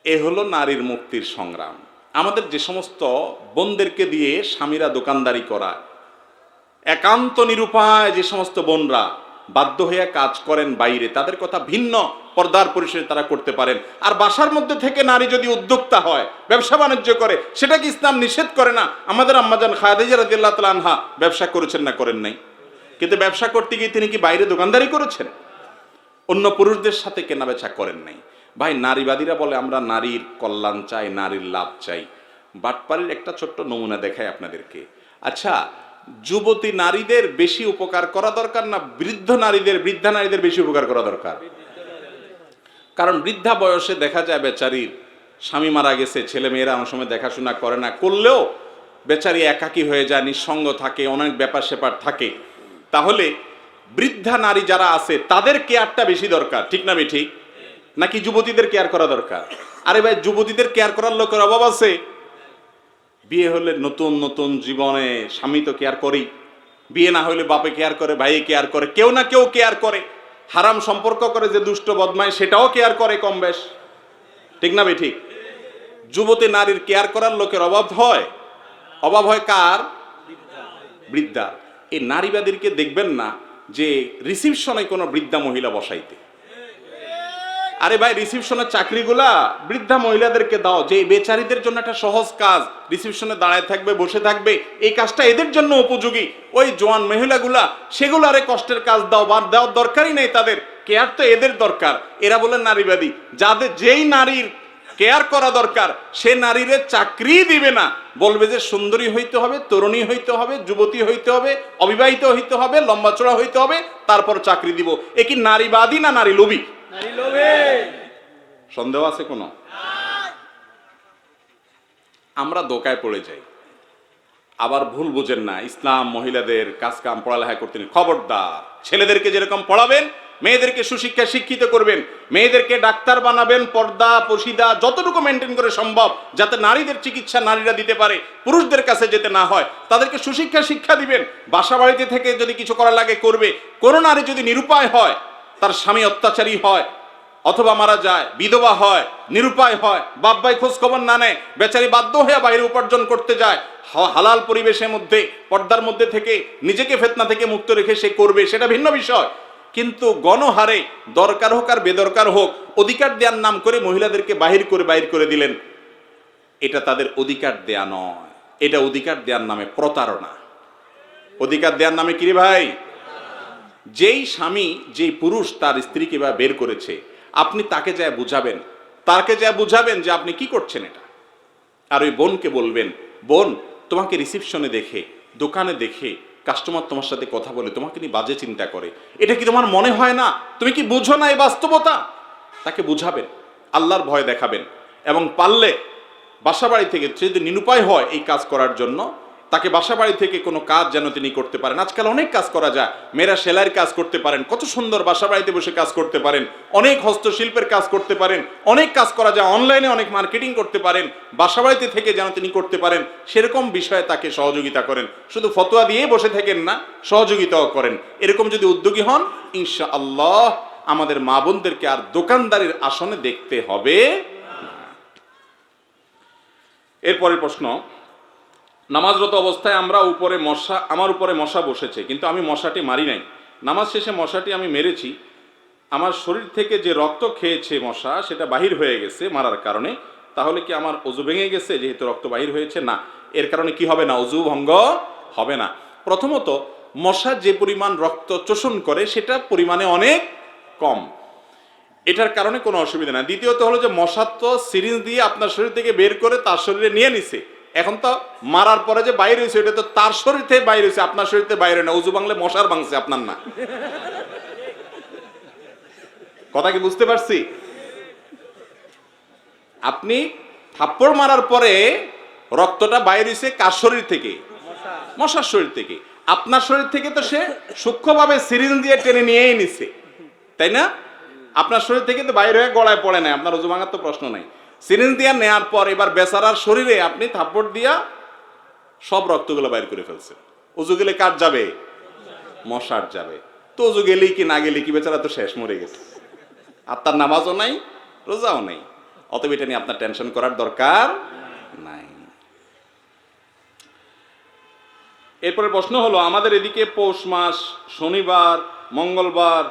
এ হলো নারীর মুক্তির সংগ্রাম। আমাদের যে সমস্ত বোনদেরকে দিয়ে স্বামীরা দোকানদারি করা, একান্ত নিরুপায় যে সমস্ত বোনরা বাধ্য হয়ে কাজ করেন বাইরে, তাদের কথা ভিন্ন, পর্দার পরিসরে তারা করতে পারেন। আর বাসার মধ্যে থেকে নারী যদি উদ্যোক্তা হয়, ব্যবসা বাণিজ্য করে, সেটা কি ইসলাম নিষেধ করে না? আমাদের আম্মাজান খাদিজা রাদিয়াল্লাহু তাআলা আনহা ব্যবসা করেছেন না করেন নাই? কিন্তু ব্যবসা করতে গিয়ে তিনি কি বাইরে দোকানদারি করেছেন? অন্য পুরুষদের সাথে কেনাবেচা করেন নাই। ভাই, নারীবাদীরা বলে আমরা নারীর কল্যাণ চাই, নারীর লাভ চাই। বাটপাড়ির একটা ছোট্ট নমুনা দেখাই আপনাদেরকে। আচ্ছা, যুবতী নারীদের বেশি উপকার করা দরকার না বৃদ্ধা নারীদের বেশি উপকার করা দরকার? কারণ বৃদ্ধা বয়সে দেখা যায় বেচারির স্বামী মারা গেছে, ছেলে মেয়েরা অনেক সময় দেখাশোনা করে না, করলেও বেচারি একাকী হয়ে যায়, নিঃসঙ্গ থাকে, অনেক ব্যাপার স্যাপার থাকে। তাহলে বৃদ্ধা নারী যারা আছে তাদের কেয়ারটা বেশি দরকার, ঠিক না ঠিক? নাকি যুবতীদের কেয়ার করা দরকার? আরে ভাই, যুবতীদের কেয়ার করার লোকের অভাব আছে? বিয়ে হলে নতুন নতুন জীবনে স্বামী তো কেয়ার করেই, বিয়ে না হলে বাপে কেয়ার করে, ভাই কেয়ার করে, কেউ না কেউ কেয়ার করে। হারাম সম্পর্ক করে যে দুষ্ট বদমাই সেটাও কেয়ার করে কম বেশ, ঠিক না ঠিক? যুবতী নারীর কেয়ার করার লোকের অভাব হয়। অভাব হয় কার? বৃদ্ধা। এই নারীবাদীকে দেখবেন না যে রিসিপশনে কোনো বৃদ্ধা মহিলা বসাইতে। আরে ভাই, রিসিপশনের চাকরিগুলা বৃদ্ধা মহিলাদেরকে দাও, যে বেচারীদের জন্য একটা সহজ কাজ, রিসিপশনে দাঁড়ায় থাকবে, বসে থাকবে, এই কাজটা এদের জন্য উপযোগী। ওই জোয়ান মহিলাগুলা সেগুলো আরে কষ্টের কাজ দাও, বা দেওয়ার দরকারই নেই, তাদের কেয়ার তো এদের দরকার। এরা বলে নারীবাদী। যাদের যেই নারীর কেয়ার করা দরকার সে নারীরে চাকরি দিবে না, বলবে যে সুন্দরী হইতে হবে, তরুণী হইতে হবে, যুবতী হইতে হবে, অবিবাহিত হইতে হবে, লম্বা চড়া হইতে হবে, তারপর চাকরি দিব। এ কি নারীবাদী না নারী লোভী? সন্দেহ আছে কোনো? আমরা দোকায় পড়ে যাই। আবার ভুল বুঝেন না, ইসলাম মহিলাদের কাজ কাম পড়ালেখা করতে নেই। খবরদার, ছেলেদেরকে যেরকম পড়াবেন, মেয়েদেরকে সুশিক্ষা শিক্ষিত করবেন, মেয়েদেরকে ডাক্তার বানাবেন, পর্দা পশিদা যতটুকু মেনটেন করে সম্ভব, যাতে নারীদের চিকিৎসা নারীরা দিতে পারে, পুরুষদের কাছে যেতে না হয়, তাদেরকে সুশিক্ষা শিক্ষা দিবেন। বাসা বাড়িতে থেকে যদি কিছু করা লাগে করবে। কোনো নারী যদি নিরুপায় হয়, তার স্বামী অত্যাচারী হয়, অথবা মারা যায়, বিধবা হয়, নিরুপায় হয়, বাপ ভাই খোঁজ খবর না নেয়, বেচারি বাধ্য হয়ে বাইরে উপার্জন করতে যায়, হালাল পরিবেশের মধ্যে পর্দার মধ্যে থেকে নিজেকে ফিতনা থেকে মুক্ত রেখে সে করবে, সেটা ভিন্ন বিষয়। কিন্তু গণহারে দরকার হোক আর বেদরকার হোক, অধিকার দেওয়ার নাম করে মহিলাদেরকে বাহির করে দিলেন। এটা তাদের অধিকার দেয়া নয়, এটা অধিকার দেওয়ার নামে প্রতারণা। অধিকার দেওয়ার নামে কি রে ভাই? যেই স্বামী, যেই পুরুষ তার স্ত্রীকে বা বের করেছে, আপনি তাকে যা বুঝাবেন যে আপনি কি করছেন এটা। আর ওই বোনকে বলবেন, বোন, তোমাকে রিসিপশনে দেখে, দোকানে দেখে কাস্টমার তোমার সাথে কথা বলে তোমাকে নিয়ে বাজে চিন্তা করে, এটা কি তোমার মনে হয় না? তুমি কি বুঝো না এই বাস্তবতা? তাকে বুঝাবেন, আল্লাহর ভয় দেখাবেন, এবং পারলে বাসা বাড়ি থেকে যদি নিরুপায় হয় এই কাজ করার জন্য, তাকে বাসা বাড়ি থেকে কোনো কাজ যেন তিনি করতে পারেন। আজকাল অনেক কাজ করা যায়, মেয়েরা সেলাইয়ের কাজ করতে পারেন, কত সুন্দর বাসা বাড়িতে বসে কাজ করতে পারেন, অনেক হস্তশিল্পের কাজ করতে পারেন, অনেক কাজ করা যায়, অনলাইনে অনেক মার্কেটিং করতে পারেন, বাসা বাড়িতে থেকে যেন তিনি করতে পারেন সেরকম বিষয়ে তাকে সহযোগিতা করেন। শুধু ফতোয়া দিয়ে বসে থাকেন না, সহযোগিতাও করেন। এরকম যদি উদ্যোগী হন, ইনশাআল্লাহ আমাদের মা বোনদেরকে আর দোকানদারির আসনে দেখতে হবে। এরপরের প্রশ্ন, নামাজরত অবস্থায় আমার উপরে মশা বসেছে, কিন্তু আমি মশাটি মারি নাই। নামাজ শেষে মশাটি আমি মেরেছি, আমার শরীর থেকে যে রক্ত খেয়েছে মশা সেটা বাহির হয়ে গেছে মারার কারণে, তাহলে কি আমার অজু ভেঙে গেছে যেহেতু রক্ত বাহির হয়েছে? না, এর কারণে কি হবে না, অজু ভঙ্গ হবে না। প্রথমত, মশা যে পরিমাণ রক্ত শোষণ করে সেটা পরিমাণে অনেক কম, এটার কারণে কোনো অসুবিধা না। দ্বিতীয়ত হলো যে মশা তো সিরিঞ্জ দিয়ে আপনার শরীর থেকে বের করে তার শরীরে নিয়ে নিছে, এখন তো মারার পরে যে বাইরে হয়েছে এটা তো তার শরীর থেকে বাইরে হয়েছে, আপনার শরীর থেকে বাইরে না। উজু ভাঙলে মশার ভাঙছে, আপনার না। কথা কি বুঝতে পারছি? আপনি থাপ্পড় মারার পরে রক্তটা বাইরে হয়েছে কার শরীর থেকে? মশার শরীর থেকে। আপনার শরীর থেকে তো সে সূক্ষ্মভাবে সিরিঞ্জ দিয়ে টেনে নিয়েই নিছে, তাই না? আপনার শরীর থেকে তো বাইরে হয়ে গলায় পড়ে নাই, আপনার উজু ভাঙার তো প্রশ্ন নাই। সিরিঞ্জ দিয়ে নেওয়ার পর এবার বেচারার শরীরে আপনি থাপ্পড় দিয়া সব রক্তগুলো বাইর করে ফেলছে। উজু গেলে কার যাবে? মশার যাবে। তো উজু গেলেই কি না গেলে কি, বেচারা তো শেষ, মরে গেছে, আর তার নামাজও নাই, রোজাও নাই। অতএব এটা নিয়ে আপনার টেনশন করার দরকার নাই। এরপরে প্রশ্ন হলো, আমাদের এদিকে পৌষ মাস, শনিবার, মঙ্গলবার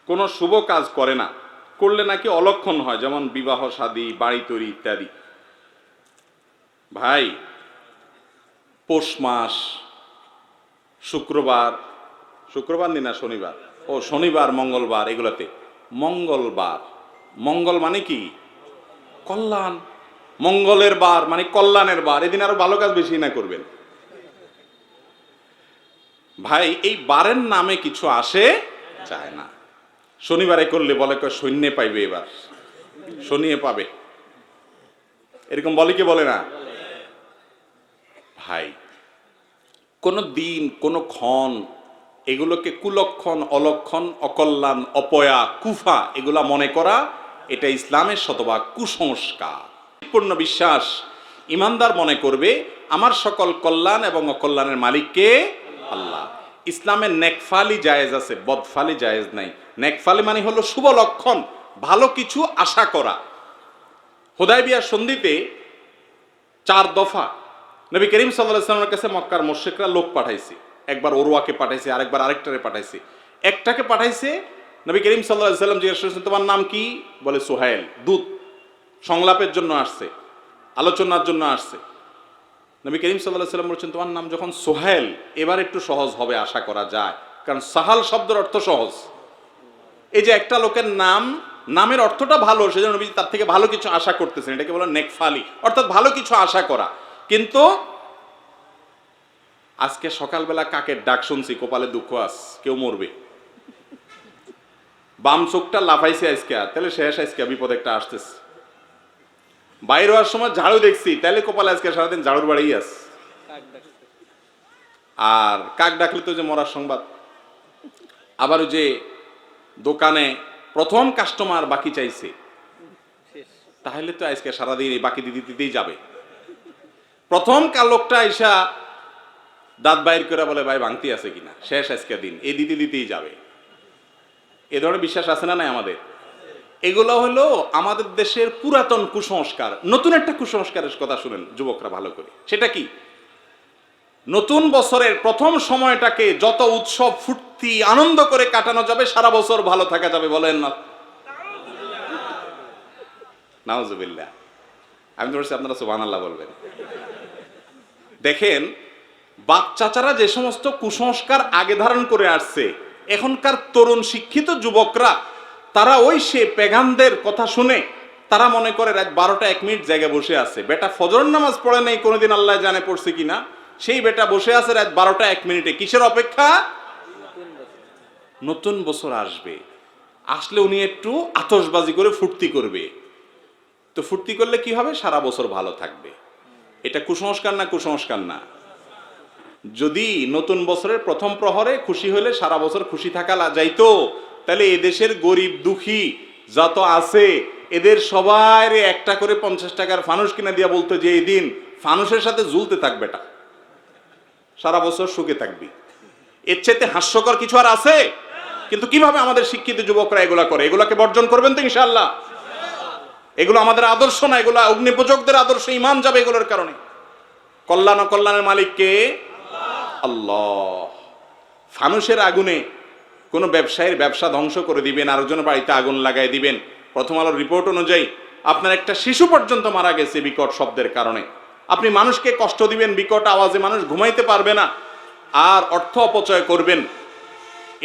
কোনো শুভ কাজ করে না, করলে নাকি অলক্ষণ হয়, যেমন বিবাহ শাদী, বাড়ি তৈরি ইত্যাদি। ভাই, পৌষ মাস, শুক্রবার দিন না শনিবার, শনিবার মঙ্গলবার, এগুলাতে মঙ্গলবার, মঙ্গল মানে কি? কল্যাণ। মঙ্গলের বার মানে কল্যাণের বার, এদিন আরো ভালো কাজ বেশি না করবেন। ভাই, এই বারের নামে কিছু আসে চায় না। শনিবারে করলে বলে সৈন্যে পাইবে, এবার শনিয়ে পাবে, এরকম বলে কি বলে না? ভাই, কোন দিন, কোন ক্ষণ, এগুলোকে কুলক্ষণ, অলক্ষণ, অকল্যাণ, অপয়া, কুফা এগুলা মনে করা, এটা ইসলামের শতভাগ কুসংস্কার। পূর্ণ বিশ্বাস ইমানদার মনে করবে আমার সকল কল্যাণ এবং অকল্যাণের মালিককে আল্লাহ। ইসলামের নেকফালি জায়েজ আছে, বদফালি জায়েজ নাই। নেকফালি মানে হলো শুভ লক্ষণ, ভালো কিছু আশা করা। হুদায়বিয়ার সন্ধিতে 4 দফা নবী করিম সাল্লাল্লাহু আলাইহি ওয়াসাল্লামের কাছে মক্কার মুশরিকরা লোক পাঠাইছে। একবার ওরওয়াকে পাঠাইছে, আরেকবার আরেকটারে পাঠাইছে। একটাকে পাঠাইছে, নবী করিম সাল্লাল্লাহু আলাইহি ওয়াসাল্লাম জিজ্ঞেস করেছেন, তোমার নাম কি? বলে সুহাইল। দূত সংলাপের জন্য আসছে, আলোচনার জন্য আসছে। নবী করিম সাল্লাল্লাহু আলাইহি ওয়াসাল্লাম বলেছেন, তোমার নাম যখন সুহাইল, এবার একটু সহজ হবে আশা করা যায়, কারণ সাহাল শব্দের অর্থ সহজ। এই যে একটা লোকের নামের অর্থটা ভালো, সেজন্য নবী তার থেকে ভালো কিছু আশা করতেছেন, এটাকে বলে নেকফালি, অর্থাৎ ভালো কিছু আশা করা। কিন্তু আজকে সকালবেলা কাকের ডাক শুনছি, কপালে দুঃখ আস, কেউ মরবে, বাম চোখটা লাফাইছে আজকে, তাহলে শেষ, আজকে বিপদ একটা আসতেছে। বাইরে হওয়ার সময় ঝাড়ু দেখছি, তাহলে কপালে আজকে সারাদিন ঝাড়ুর বাড়ি আস। আর কাক ডাকলে তো যে মরার সংবাদ। আবার যে দোকানে প্রথম কাস্টমার বাকি চাইছে, তাহলে তো আজকে সারাদিন এই বাকি দিতেই যাবে। প্রথম লোকটা আইসা দাঁত বাইর করে বলে, ভাই ভাঙতি আছে কিনা, শেষ আজকে দিন, এই দিতেই যাবে। এ ধরনের বিশ্বাস আছে না নাই আমাদের? এগুলো হলো আমাদের দেশের পুরাতন কুসংস্কার। নতুন একটা কুসংস্কারের কথা শুনেন যুবকরা ভালো করে। সেটা কি? নতুন বছরের প্রথম সময়টাকে যত উৎসব, ফুর্তি, আনন্দ করে কাটানো যাবে, সারা বছর ভালো থাকা যাবে। বলেন না নাউজুবিল্লাহ? আমি তো বলছি আপনারা সুবহানাল্লাহ বলবেন। দেখেন, বাচ্চাচারা যে সমস্ত কুসংস্কার আগে ধারণ করে আসছে, এখনকার তরুণ শিক্ষিত যুবকরা তারা ওই সে পেগানদের কথা শুনে তারা মনে করে রাত 12টা 1 মিনিট জায়গায় বসে আছে। বেটা ফজর নামাজ পড়ে নাই, কোনোদিন আল্লাহ জানে পড়ছে কিনা, সেই বেটা বসে আছে রাত 12টা 1 মিনিটে। কিসের অপেক্ষা? নতুন বছর আসবে, আসলে উনি একটু আতশবাজি করে ফুর্তি করবে। তো ফুর্তি করলে কি হবে? সারা বছর ভালো থাকবে। এটা কুসংস্কার না কুসংস্কার না? যদি নতুন বছরের প্রথম প্রহরে খুশি হলে সারা বছর খুশি থাকা যাইতো, তাহলে এদেশের গরিব দুঃখী যত আছে এদের সবার একটা করে 50 টাকার ফানুস কিনে দিয়া বলতো যে এই দিন ফানুসের সাথে ঝুলতে থাকবেটা, সারা বছর সুখে থাকবি। এর চাইতে হাস্যকর কিছু আর আছে? কিন্তু কিভাবে আমাদের শিক্ষিত যুবকরা এগুলা করে? এগুলাকে বর্জন করবেন তো ইনশাআল্লাহ? এগুলো আমাদের আদর্শ না, এগুলো অগ্নিপূজকদের আদর্শ, ইমান যাবে এগুলোর কারণে। কল্যাণ ও কল্যাণের মালিক কে? আল্লাহ। ফানুসের আগুনে কোনো ব্যবসায়ীর ব্যবসা ধ্বংস করে দিবেন, আরেকজনের বাড়িতে আগুন লাগাই দিবেন। প্রথম আলোর রিপোর্ট অনুযায়ী আপনার একটা শিশু পর্যন্ত মারা গেছে বিকট শব্দের কারণে। আপনি মানুষকে কষ্ট দিবেন, বিকট আওয়াজে মানুষ ঘুমাইতে পারবে না, আর অর্থ অপচয় করবেন।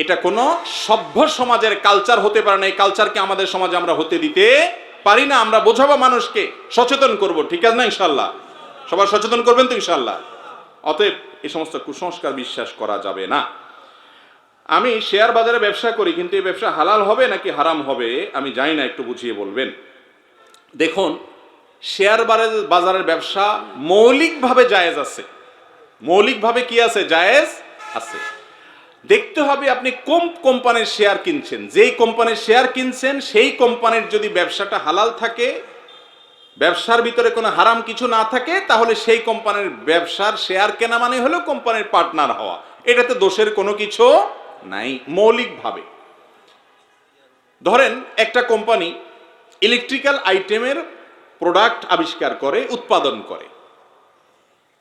এটা কোনো সভ্য সমাজের কালচার হতে পারে না। এই কালচারকে আমাদের সমাজে আমরা হতে দিতে পারি না। আমরা বোঝাবো, মানুষকে সচেতন করব, ঠিক আছে না ইনশাল্লাহ? সবার সচেতন করবেন তো ইনশাল্লাহ? অতএব এই সমস্ত কুসংস্কার বিশ্বাস করা যাবে না। আমি শেয়ার বাজারে ব্যবসা করি, কিন্তু এই ব্যবসা হালাল হবে নাকি হারাম হবে আমি জানি না, একটু বুঝিয়ে বলবেন। দেখুন, শেয়ার বাজারের ব্যবসা মৌলিকভাবে জায়েজ আছে। মৌলিকভাবে কি আছে? জায়েজ আছে। দেখতে হবে আপনি কোন কোম্পানির শেয়ার কিনছেন। যেই কোম্পানির শেয়ার কিনছেন সেই কোম্পানির যদি ব্যবসাটা হালাল থাকে, ব্যবসার ভিতরে কোনো হারাম কিছু না থাকে, তাহলে সেই কোম্পানির ব্যবসার শেয়ার কেনা মানে হলো কোম্পানির পার্টনার হওয়া। এটাতে দোষের কোনো কিছু নাই মৌলিকভাবে। ধরেন একটা কোম্পানি ইলেকট্রিক্যাল আইটেমের প্রোডাক্ট আবিষ্কার করে, উৎপাদন করে,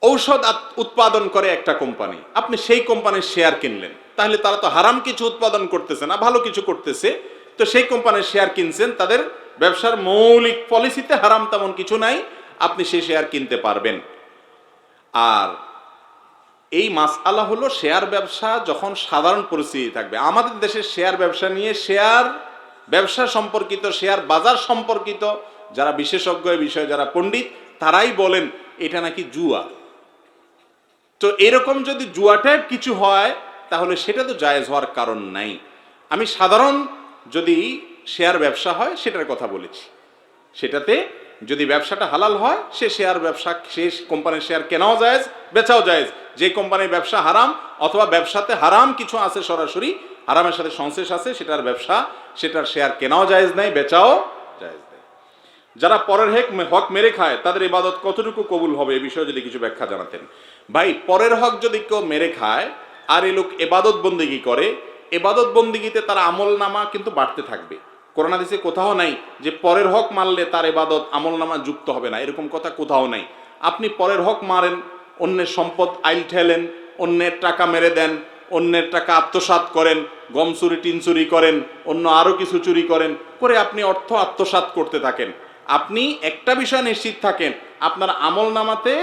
ঔষধ উৎপাদন করে একটা কোম্পানি, আপনি সেই কোম্পানির শেয়ার কিনলেন, তাহলে তারা তো হারাম কিছু উৎপাদন করতেছে না, ভালো কিছু করতেছে। তো সেই কোম্পানির শেয়ার কিনছেন, তাদের ব্যবসার মৌলিক পলিসিতে হারাম তেমন কিছু নাই, আপনি সেই শেয়ার কিনতে পারবেন। আর এই মাসআলা হলো শেয়ার ব্যবসা যখন সাধারণ পরিস্থিতি থাকবে। আমাদের দেশের শেয়ার ব্যবসা নিয়ে, শেয়ার ব্যবসা সম্পর্কিত, শেয়ার বাজার সম্পর্কিত যারা বিশেষজ্ঞ এই বিষয়ে, যারা পণ্ডিত, তারাই বলেন এটা নাকি জুয়া। তো এরকম যদি জুয়া টাইপ কিছু হয় তাহলে সেটা তো জায়েজ হওয়ার কারণ নাই। আমি সাধারণ যদি শেয়ার ব্যবসা হয় সেটার কথা বলেছি। সেটাতে যদি ব্যবসাটা হালাল হয়, সে শেয়ার ব্যবসা, সে কোম্পানির শেয়ার কেনাও জায়েজ, বেচাও জায়েজ। যে কোম্পানির ব্যবসা হারাম অথবা ব্যবসাতে হারাম কিছু আছে, সরাসরি হারামের সাথে সংশ্লেষ আছে, সেটার ব্যবসা, সেটার শেয়ার কেনাও জায়েজ নাই, বেচাও জায়েজ নাই। যারা পরের হক মেরে খায় তাদের ইবাদত কতটুকু কবুল হবে, এ বিষয়ে যদি কিছু ব্যাখ্যা জানাতেন। ভাই, পরের হক যদি কেউ মেরে খায় আর এই লোক এবাদত বন্দিগি করে, এবাদত বন্দিগিতে তার আমল নামা কিন্তু বাড়তে থাকবে। কোরআন হাদিসে কোথাও নাই যে পরের হক মারলে তার ইবাদত আমল নামা যুক্ত হবে না, এরকম কথা কোথাও নাই। আপনি পরের হক মারেন, অন্যের সম্পদ আইল ঠেলেন, অন্যের টাকা মেরে দেন, অন্যের টাকা আত্মসাৎ করেন, গম চুরি, টিন চুরি করেন, অন্য আরো কিছু চুরি করেন, করে আপনি অর্থ আত্মসাৎ করতে থাকেন। আপনি একটা বিষয় নিশ্চিত থাকেন, আপনার আমল নামাতে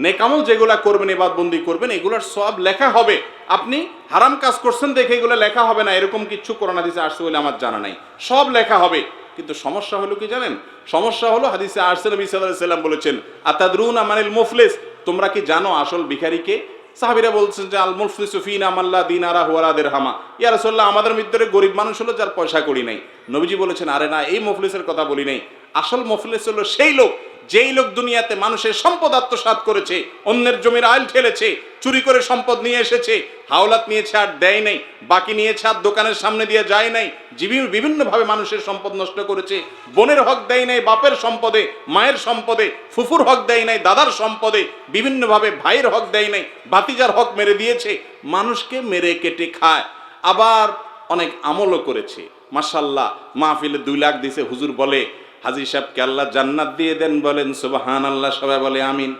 নেকামল যেগুলা করবেন, ইবাদতবন্দি করবেন, এগুলার সব লেখা হবে। আপনি হারাম কাজ করছেন দেখে এগুলো লেখা হবে না, এরকম কিছু কোরআন হাদিসে আসছে বলে আমার জানা নাই। সব লেখা হবে। কিন্তু সমস্যা হলো কি জানেন? সমস্যা হলো হাদিসে আসছে, নবী সাল্লাল্লাহু আলাইহি ওয়াসাল্লাম বলেছেন, আতাদরুনা মানিল মুফলিস, তোমরা কি জানো আসল ভিখারিকে? সাহাবীরা বলছেন যে আল মুফলিসু ফিনা মাল্লা দিনারা ওয়ালা দিরহামা। ইয়া রাসূলুল্লাহ, আমাদের ভিতরে গরিব মানুষ হলো যার পয়সা কড়ি নাই। নবীজি বলেছেন, আরে না, এই মুফলিসের কথা বলি নাই। আসল মুফলিস হলো সেই লোক, যেই লোক দুনিয়াতে মানুষের সম্পদ আত্মসাৎ করেছে, অন্যের জমির আইল ঠেলেছে, চুরি করে সম্পদ নিয়ে এসেছে, হাওলাত নিয়েছে আর দেয় নাই, বাকি নিয়েছে আর দোকানের সামনে দিয়ে যায় নাই, বিভিন্নভাবে মানুষের সম্পদ নষ্ট করেছে, বোনের হক দেয় নাই বাপের সম্পদে, মায়ের সম্পদে, ফুফুর হক দেয় নাই দাদার সম্পদে, বিভিন্নভাবে ভাইয়ের হক দেয় নাই, ভাতিজার হক মেরে দিয়েছে, মানুষকে মেরে কেটে খায়, আবার অনেক আমলও করেছে। মাশাআল্লাহ, মাহফিলে 2 লাখ দিছে, হুজুর বলে হাজী সাহেবকে আল্লাহ জান্নাত দিয়ে দেন, বলেন সুবহানাল্লাহ, সবাই বলে আমিন।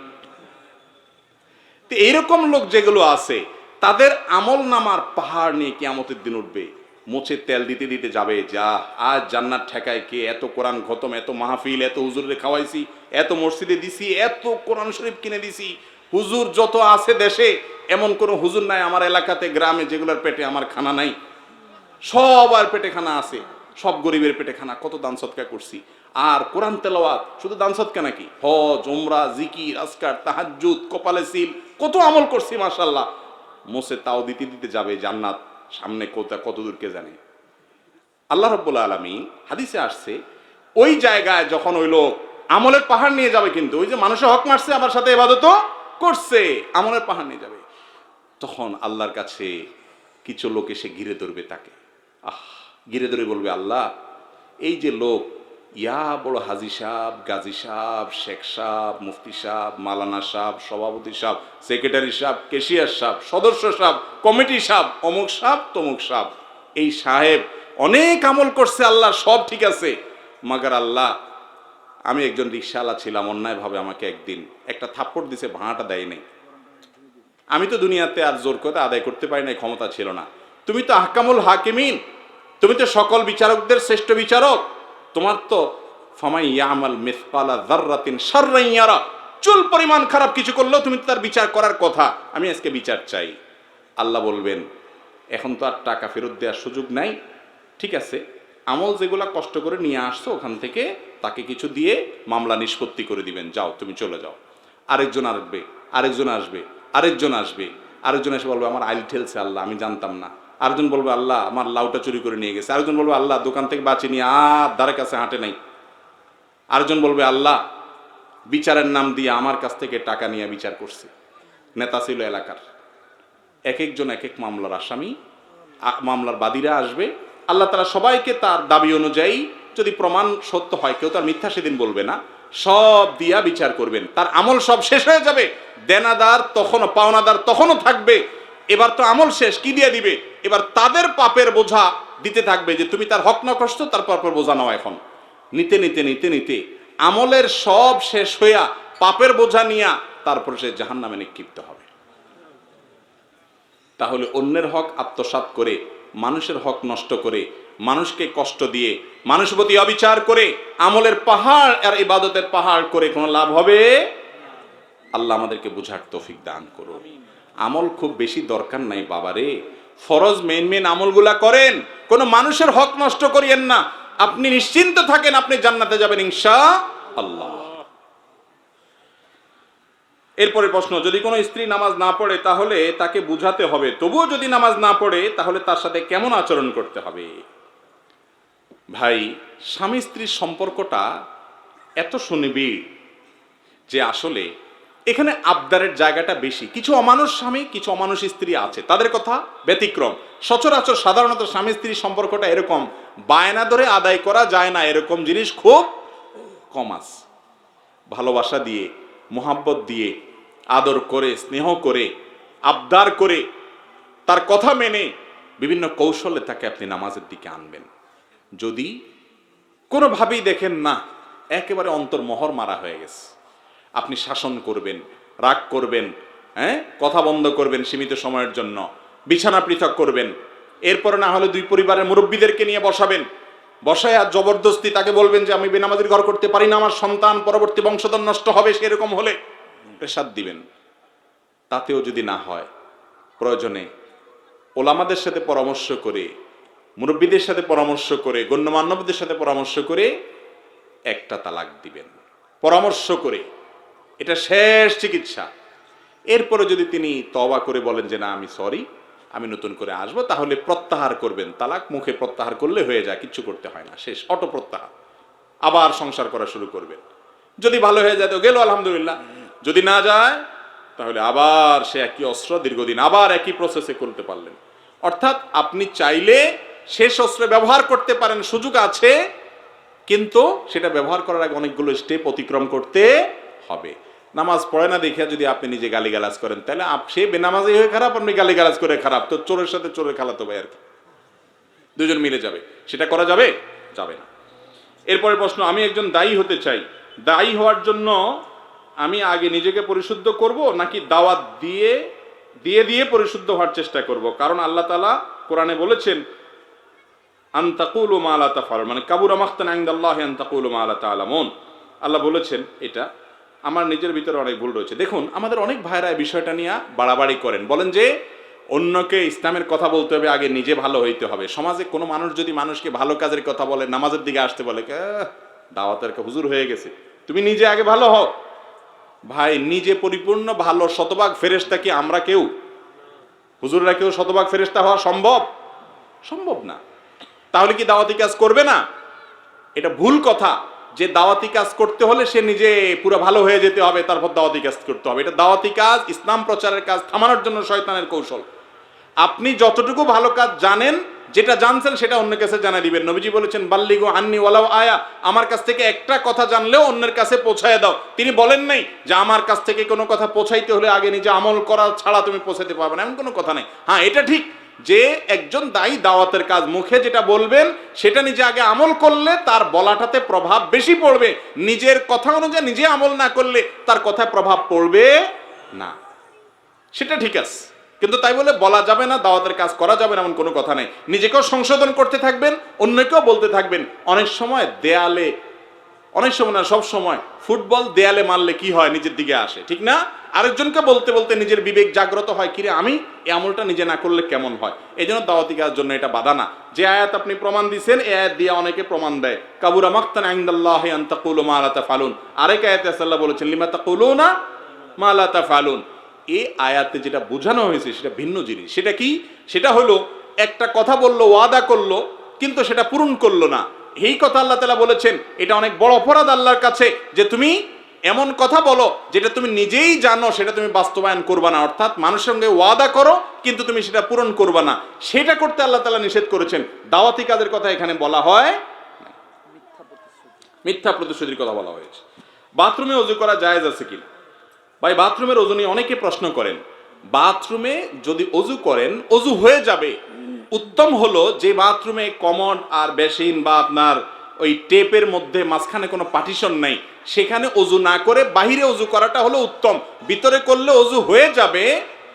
তো এইরকম লোক যেগুলো আছে, তাদের আমল নামার পাহাড় নিয়ে কিয়ামতের দিন উঠবে, মোচে তেল দিতে দিতে যাবে, যা আজ জান্নাত ঠেকায় কে? এত কোরআন খতম, এত মাহফিল, এত হুজুরে খাওয়াইছি, এত মসজিদে দিছি, এত কোরআন শরীফ কিনে দিছি। হুজুর যত আছে দেশে, এমন কোনো হুজুর নাই আমার এলাকাতে, গ্রামে, যেগুলোর পেটে আমার খানা নাই। সবার পেটে খানা আছে, সব গরিবের পেটে খানা। কত দান সদকা করছি। আর কোরআন তেলাওয়াত, শুধু দান সদকা নাকি, হজ, উমরা, জিকির, আজকার, তাহাজ্জুদ, কপালে সিল, কত আমল করছি মাশাআল্লাহ। মোসে তাও দিতে দিতে যাবে জান্নাত, সামনে কত দূর কে জানে। আল্লাহ রাব্বুল আলামিন, হাদিসে আসছে, ওই জায়গায় যখন ওই লোক আমলের পাহাড় নিয়ে যাবে, কিন্তু ওই যে মানুষের হক মারছে আবার সাথে ইবাদতও করছে, আমলের পাহাড় নিয়ে যাবে। তখন আল্লাহর কাছে কিছু লোক এসে ঘিরে ধরবে তাকে, ঘিরে ধরে বলবে, আল্লাহ এই যে লোক ইয়া বড় হাজি সাহেব, গাজী সাহেব, শেখ সাহেব, মুফতি সাহেব, মালানা সাহেব, সভাপতি সাহেব, সেক্রেটারি সাহেব, কেশিয়ার সাহেব, সদস্য সাহেব, কমিটি সাহেব, অমুক সাহেব, তমুক সাহেব, এই সাহেব অনেক আমল করছে, আল্লাহ সব ঠিক আছে, মাগার আল্লাহ আমি একজন রিকশাওয়ালা ছিলাম, অন্যায়ভাবে আমাকে একদিন একটা থাপ্পড় দিছে, ভাড়াটা দেয় নাই। আমি তো দুনিয়াতে আর জোর করে আদায় করতে পারি নাই, ক্ষমতা ছিল না। তুমি তো আহকামুল হাকিমিন, তুমি তো সকল বিচারকদের শ্রেষ্ঠ বিচারক, তোমার তো ফামাই ইয়ামাল মিসকালা যাররাতিন শাররান ইয়ারা, চুল পরিমাণ খারাপ কিছু করলেও তুমি তার বিচার করার কথা, আমি আজকে বিচার চাই। আল্লাহ বলবেন, এখন তো আর টাকা ফেরত দেওয়ার সুযোগ নাই, ঠিক আছে, আমল যেগুলা কষ্ট করে নিয়ে আসছো ওখান থেকে তাকে কিছু দিয়ে মামলা নিষ্পত্তি করে দিবেন, যাও তুমি চলে যাও। আরেকজন আসবে, আরেকজন আসবে, আরেকজন আসবে, আরেকজন এসে বলবে আমার আইল ঠেলছে আল্লাহ, আমি জানতাম না। আরেকজন বলবে আল্লাহ আমার লাউটা চুরি করে নিয়ে গেছে। আরেকজন বলবে আল্লাহ দোকান থেকে বাঁচিয়ে নিয়ে আর দ্বারের কাছে হাঁটে নাই। আরেকজন বলবে আল্লাহ বিচারের নাম দিয়ে আমার কাছ থেকে টাকা নিয়ে বিচার করছে, নেতা ছিল এলাকার। এক একজন এক এক মামলার আসামি, মামলার বাদীরা আসবে, আল্লাহ তাআলা সবাইকে তার দাবি অনুযায়ী, যদি প্রমাণ সত্য হয়, কেউ তার মিথ্যা সেদিন বলবে না, সব দিয়া বিচার করবেন। তার আমল সব শেষ হয়ে যাবে, দেনাদার তখনও, পাওনাদার তখনও থাকবে। এবার তো আমল শেষ, কি দিয়ে দিবে? এবার তাদের পাপের বোঝা দিতে থাকবে, যে তুমি তার হক নষ্ট, তার পাপের বোঝা নাও। এখন নিতে নিতে নিতে নিতে আমলের সব শেষ হইয়া পাপের বোঝা নিয়া তারপর সে জাহান্নামে নিক্ষিপ্ত হবে। তাহলে অন্যের হক আত্মসাৎ করে, মানুষের হক নষ্ট করে, মানুষকে কষ্ট দিয়ে, মানুষের প্রতি অবিচার করে, আমলের পাহাড় আর ইবাদতের পাহাড় করে কোনো লাভ হবে? আল্লাহ আমাদেরকে বুঝার তৌফিক দান করুন। আমল খুব বেশি দরকার নাই বাবারে, ফরজ মেন আমলগুলা করেন, কোনো মানুষের হক নষ্ট করিয়েন না, আপনি নিশ্চিন্ত থাকেন, আপনি জান্নাতে যাবেন ইনশাআল্লাহ। এরপরে প্রশ্ন, যদি কোনো স্ত্রী নামাজ না পড়ে তাহলে তাকে বুঝাতে হবে, তবুও যদি নামাজ না পড়ে তাহলে তার সাথে কেমন আচরণ করতে হবে? ভাই, স্বামী স্ত্রীর সম্পর্কটা এত সুনিবিড় যে আসলে এখানে আবদারের জায়গাটা বেশি। কিছু অমানুষ স্বামী, কিছু অমানুষ স্ত্রী আছে, তাদের কথা ব্যতিক্রম। সচরাচর সাধারণত স্বামী স্ত্রীর সম্পর্কটা এরকম, বায়না ধরে আদায় করা যায় না এরকম জিনিস খুব কম আছে। ভালোবাসা দিয়ে, মোহাব্বত দিয়ে, আদর করে, স্নেহ করে, আবদার করে, তার কথা মেনে বিভিন্ন কৌশলে তাকে আপনি নামাজের দিকে আনবেন। যদি কোনোভাবেই দেখেন না একেবারে অন্তর্মহর মারা হয়ে গেছে, আপনি শাসন করবেন, রাগ করবেন, কথা বন্ধ করবেন সীমিত সময়ের জন্য, বিছানা পৃথক করবেন, এরপরে না হলে দুই পরিবারের মুরব্বীদেরকে নিয়ে বসাবেন, বসায় আর জবরদস্তি তাকে বলবেন যে আমি বেনামাজির ঘর করতে পারি না, আমার সন্তান পরবর্তী বংশধর নষ্ট হবে, সেরকম হলে প্রেসার দিবেন। তাতেও যদি না হয়, প্রয়োজনে ওলামাদের সাথে পরামর্শ করে, মুরব্বীদের সাথে পরামর্শ করে, গণ্যমান্যদের সাথে পরামর্শ করে একটা তালাক দিবেন, পরামর্শ করে। এটা শেষ চিকিৎসা। এরপরে যদি তিনি তওবা করে বলেন যে না আমি সরি, আমি নতুন করে আসবো, তাহলে প্রত্যাহার করবেন। তালাক মুখে প্রত্যাহার করলে হয়ে যায়, কিচ্ছু করতে হয় না, শেষ, অটো প্রত্যাহার। আবার সংসার করা শুরু করবেন। যদি ভালো হয়ে যায় তো গেল আলহামদুলিল্লাহ, যদি না যায় তাহলে আবার সে একই অস্ত্র দীর্ঘদিন আবার একই প্রসেসে করতে পারলেন। অর্থাৎ আপনি চাইলে শেষ অস্ত্র ব্যবহার করতে পারেন, সুযোগ আছে, কিন্তু সেটা ব্যবহার করার আগে অনেকগুলো স্টেপ অতিক্রম করতে হবে। নামাজ পড়ে না দেখিয়া যদি আপনি নিজে গালিগালাজ করেন, তাহলে সে বেনামাজি হয়ে খারাপ, আপনি গালিগালাজ করে খারাপ, তো চোরের সাথে চোরের খালাতো ভাই আর কি, দুজন মিলে যাবে, সেটা করা যাবে? যাবে না। এরপরে প্রশ্ন, আমি একজন দায়ী হতে চাই, দায়ী হওয়ার জন্য আমি আগে নিজেকে পরিশুদ্ধ করব নাকি দাওয়াত দিয়ে দিয়ে দিয়ে পরিশুদ্ধ হওয়ার চেষ্টা করব? কারণ আল্লাহ তাআলা কোরআনে বলেছেন আন তাকুলু মা লা তাফআলুন, মানে কাবুরা মাকতান ইনদাল্লাহি আন তাকুলু মা লা তা'লামুন। আল্লাহ বলেছেন এটা। আমার নিজের ভিতরে অনেক ভুল রয়েছে। দেখুন, আমাদের অনেক ভাইরা এই বিষয়টা নিয়ে বাড়াবাড়ি করেন, বলেন যে অন্যকে ইসলামের কথা বলতে হবে, আগে নিজে ভালো হইতে হবে। সমাজে কোনো মানুষ যদি মানুষকে ভালো কাজের কথা বলে, নামাজের দিকে আসতে বলে, দাওয়াতের হুজুর হয়ে গেছে, তুমি নিজে আগে ভালো হও। ভাই, নিজে পরিপূর্ণ ভালো শতভাগ ফেরেশতা কি আমরা কেউ? হুজুররা কেউ শতভাগ ফেরেশতা হওয়া সম্ভব? সম্ভব না। তাহলে কি দাওয়াতি কাজ করবে না? এটা ভুল কথা। যে দাওয়াতি কাজ করতে হলে সে নিজে পুরো ভালো হয়ে যেতে হবে, তারপর দাওয়াতি কাজ করতে হবে। এটা দাওয়াতি কাজ, ইসলাম প্রচারের কাজ থামানোর জন্য শয়তানের কৌশল। আপনি যতটুকু ভালো কাজ জানেন, যেটা জানছেন সেটা অন্যের কাছে জানা দিবেন। নবীজি বলেছেন বাল্লিগু আন্নি ওয়ালাউ আয়া, আমার কাছ থেকে একটা কথা জানলেও অন্যের কাছে পৌঁছায় দাও। তিনি বলেন নাই যে আমার কাছ থেকে কোনো কথা পৌঁছাইতে হলে আগে নিজে আমল করা ছাড়া তুমি পৌঁছাতে পারবে না, এমন কোনো কথা নেই। হ্যাঁ, এটা ঠিক যে একজন দায়ী দাওয়াতের কাজ মুখে যেটা বলবেন সেটা নিজে আগে আমল করলে তার বলাটাতে প্রভাব বেশি পড়বে। নিজের কথা অনুযায়ী নিজে আমল না করলে তার কথায় প্রভাব পড়বে না, সেটা ঠিক আছে। কিন্তু তাই বলে বলা যাবে না, দাওয়াতের কাজ করা যাবে না, এমন কোনো কথা নেই। নিজেকেও সংশোধন করতে থাকবেন, অন্যকেও বলতে থাকবেন। অনেক সময় দেয়ালে, অনেক সময় না সব সময়, ফুটবল দেয়ালে মারলে কি হয়, নিজের দিকে আসে, ঠিক না? আরেকজনকে বলতে বলতে নিজের বিবেক জাগ্রত হয়, কিরে আমি এই আমলটা নিজে না করলে কেমন হয়। এই জন্য দাওয়াতি কাজের জন্য এটা বাধা না। যে আয়াত আপনি প্রমাণ দিচ্ছেন, এই আয়াত দিয়ে অনেকে প্রমাণ দেয়, কাবুরা মাকতান ইনদাল্লাহি আন তাকুলু মা লা তাফআলুন। আরেক আয়াতে আল্লাহ বলেছেন লিমা তাকুলুনা মা লা তাফআলুন। এই আয়াতে যেটা বোঝানো হয়েছে সেটা ভিন্ন জিনিস। সেটা কি? সেটা হলো একটা কথা বললো, ওয়াদা করলো, কিন্তু সেটা পূরণ করলো না। এই কথা আল্লাহ তাআলা বলেছেন এটা অনেক বড় অপরাধ আল্লাহর কাছে, যে তুমি এমন কথা বলো যেটা তুমি নিজেই জানো সেটা তুমি বাস্তবায়ন করবা না। অর্থাৎ মানুষের সঙ্গে ওয়াদা করো কিন্তু তুমি সেটা পূরণ করবা না, সেটা করতে আল্লাহ তাআলা নিষেধ করেছেন। দাওয়াতি কাজের কথা এখানে বলা হয়, মিথ্যা প্রতিশ্রুতির কথা বলা হয়েছে। বাথরুমে ওযু করা জায়েজ আছে কিনা? ভাই, বাথরুমের ওযু নিয়ে অনেকে প্রশ্ন করেন। বাথরুমে যদি ওযু করেন, ওযু হয়ে যাবে। উত্তম হলো যে বাথরুমে কমোড আর বেসিন বা আপনার ওই টেপের মধ্যে মাঝখানে কোনো পার্টিশন নাই, সেখানে ওযু না করে বাইরে ওযু করাটা হলো উত্তম। ভিতরে করলে ওযু হয়ে যাবে,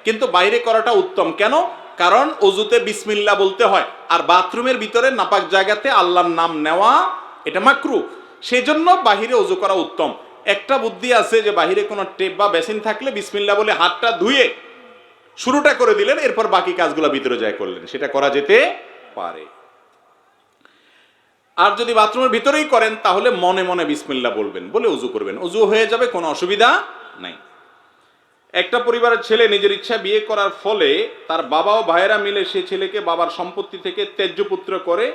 কিন্তু বাইরে করাটা উত্তম। কেন? কারণ ওযুতে বিসমিল্লাহ বলতে হয়, আর বাথরুমের ভিতরে নাপাক জায়গাতে আল্লাহর নাম নেওয়া এটা মাকরুহ। সেজন্য বাহিরে ওযু করা উত্তম। একটা বুদ্ধি আছে যে বাহিরে কোনো টেপ বা বেসিন থাকলে বিসমিল্লাহ বলে হাতটা ধুয়ে শুরুটা করে দিলেন, এরপর বাকি কাজগুলো ভিতরে যায় করলেন, সেটা করা যেতে পারে। আর যদি বাথরুমের ভিতরেই করেন তাহলে মনে মনে বিসমিল্লাহ বলবেন, বলে ওযু করবেন, ওযু হয়ে যাবে, কোনো অসুবিধা নাই। একটা পরিবারের ছেলে নিজের ইচ্ছা বিয়ে করার ফলে তার বাবা ও ভাইয়েরা মিলে সে ছেলেকে বাবার সম্পত্তি থেকে ত্যায্যপুত্র করে,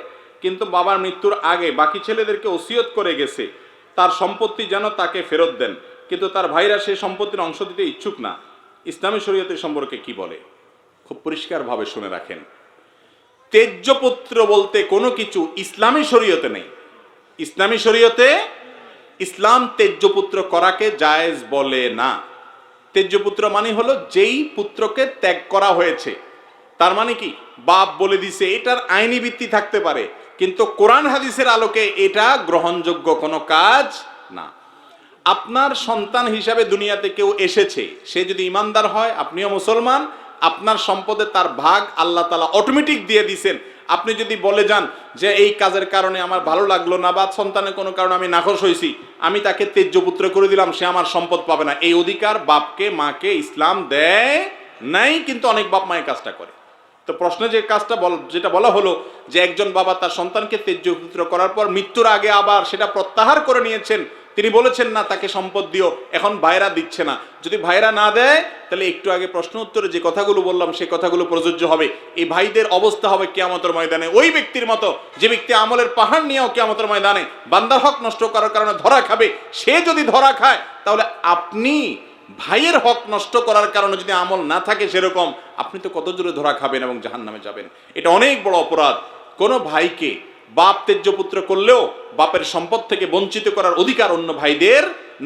কিন্তু বাবার মৃত্যুর আগে বাকি ছেলেদেরকে ওসিয়ত করে গেছে তার সম্পত্তি যেন তাকে ফেরত দেন, কিন্তু তার ভাইরা সেই সম্পত্তির অংশ দিতে ইচ্ছুক না। ইসলামী শরীয়তের সম্পর্কে কি বলে? খুব পরিষ্কারভাবে শুনে রাখেন। ত্যায্যপুত্র বলতে কোনো কিছু ইসলামী শরীয়তে নেই। ইসলামী শরীয়তে ইসলাম ত্যায্যপুত্র করাকে জায়েজ বলে না। ত্যায্যপুত্র মানে হলো যেই পুত্রকে ত্যাগ করা হয়েছে। তার মানে কি? বাপ বলে দিছে, এটার আইনি ভিত্তি থাকতে পারে, কিন্তু কোরআন হাদিসের আলোকে এটা গ্রহণযোগ্য কোনো কাজ না। আপনার সন্তান হিসাবে দুনিয়াতে কেউ এসেছে, সে যদি ইমানদার হয়, আপনিও মুসলমান, আপনার সম্পদে তার ভাগ আল্লাহ তাআলা অটোমেটিক দিয়ে দিয়েছেন। আপনি যদি বলে যান যে এই কাজের কারণে আমার ভালো লাগলো না, বা সন্তানের কোনো কারণে আমি নাখোশ হয়েছি, আমি তাকে ত্যায্যপুত্র করে দিলাম, সে আমার সম্পদ পাবে না, এই অধিকার বাপকে মাকে ইসলাম দেয় নাই। কিন্তু অনেক বাপ মায়ের কাজটা করে। তো প্রশ্নে যে কাজটা যেটা বলা হলো যে একজন বাবা তার সন্তানকে ত্যায্যপুত্র করার পর মৃত্যুর আগে আবার সেটা প্রত্যাহার করে নিয়েছেন, তিনি বলেছেন না তাকে সম্পদ দিও, এখন ভাইরা দিচ্ছে না। যদি ভাইরা না দেয় তাহলে একটু আগে প্রশ্ন উত্তরে যে কথাগুলো বললাম সেই কথাগুলো প্রযোজ্য হবে। এই ভাইদের অবস্থা হবে কিয়ামতের ময়দানে ওই ব্যক্তির মতো যে ব্যক্তি আমলের পাহাড় নিয়েও কিয়ামতের ময়দানে বান্দার হক নষ্ট করার কারণে ধরা খাবে। সে যদি ধরা খায় তাহলে আপনি ভাইয়ের হক নষ্ট করার কারণে যদি আমল না থাকে সেরকম, আপনি তো কত জোরে ধরা খাবেন এবং জাহান্নামে যাবেন। এটা অনেক বড় অপরাধ। কোনো ভাইকে বাপ ত্যায্যপুত্র করলেও বাপের সম্পদ থেকে বঞ্চিত করার অধিকার অন্য ভাইদের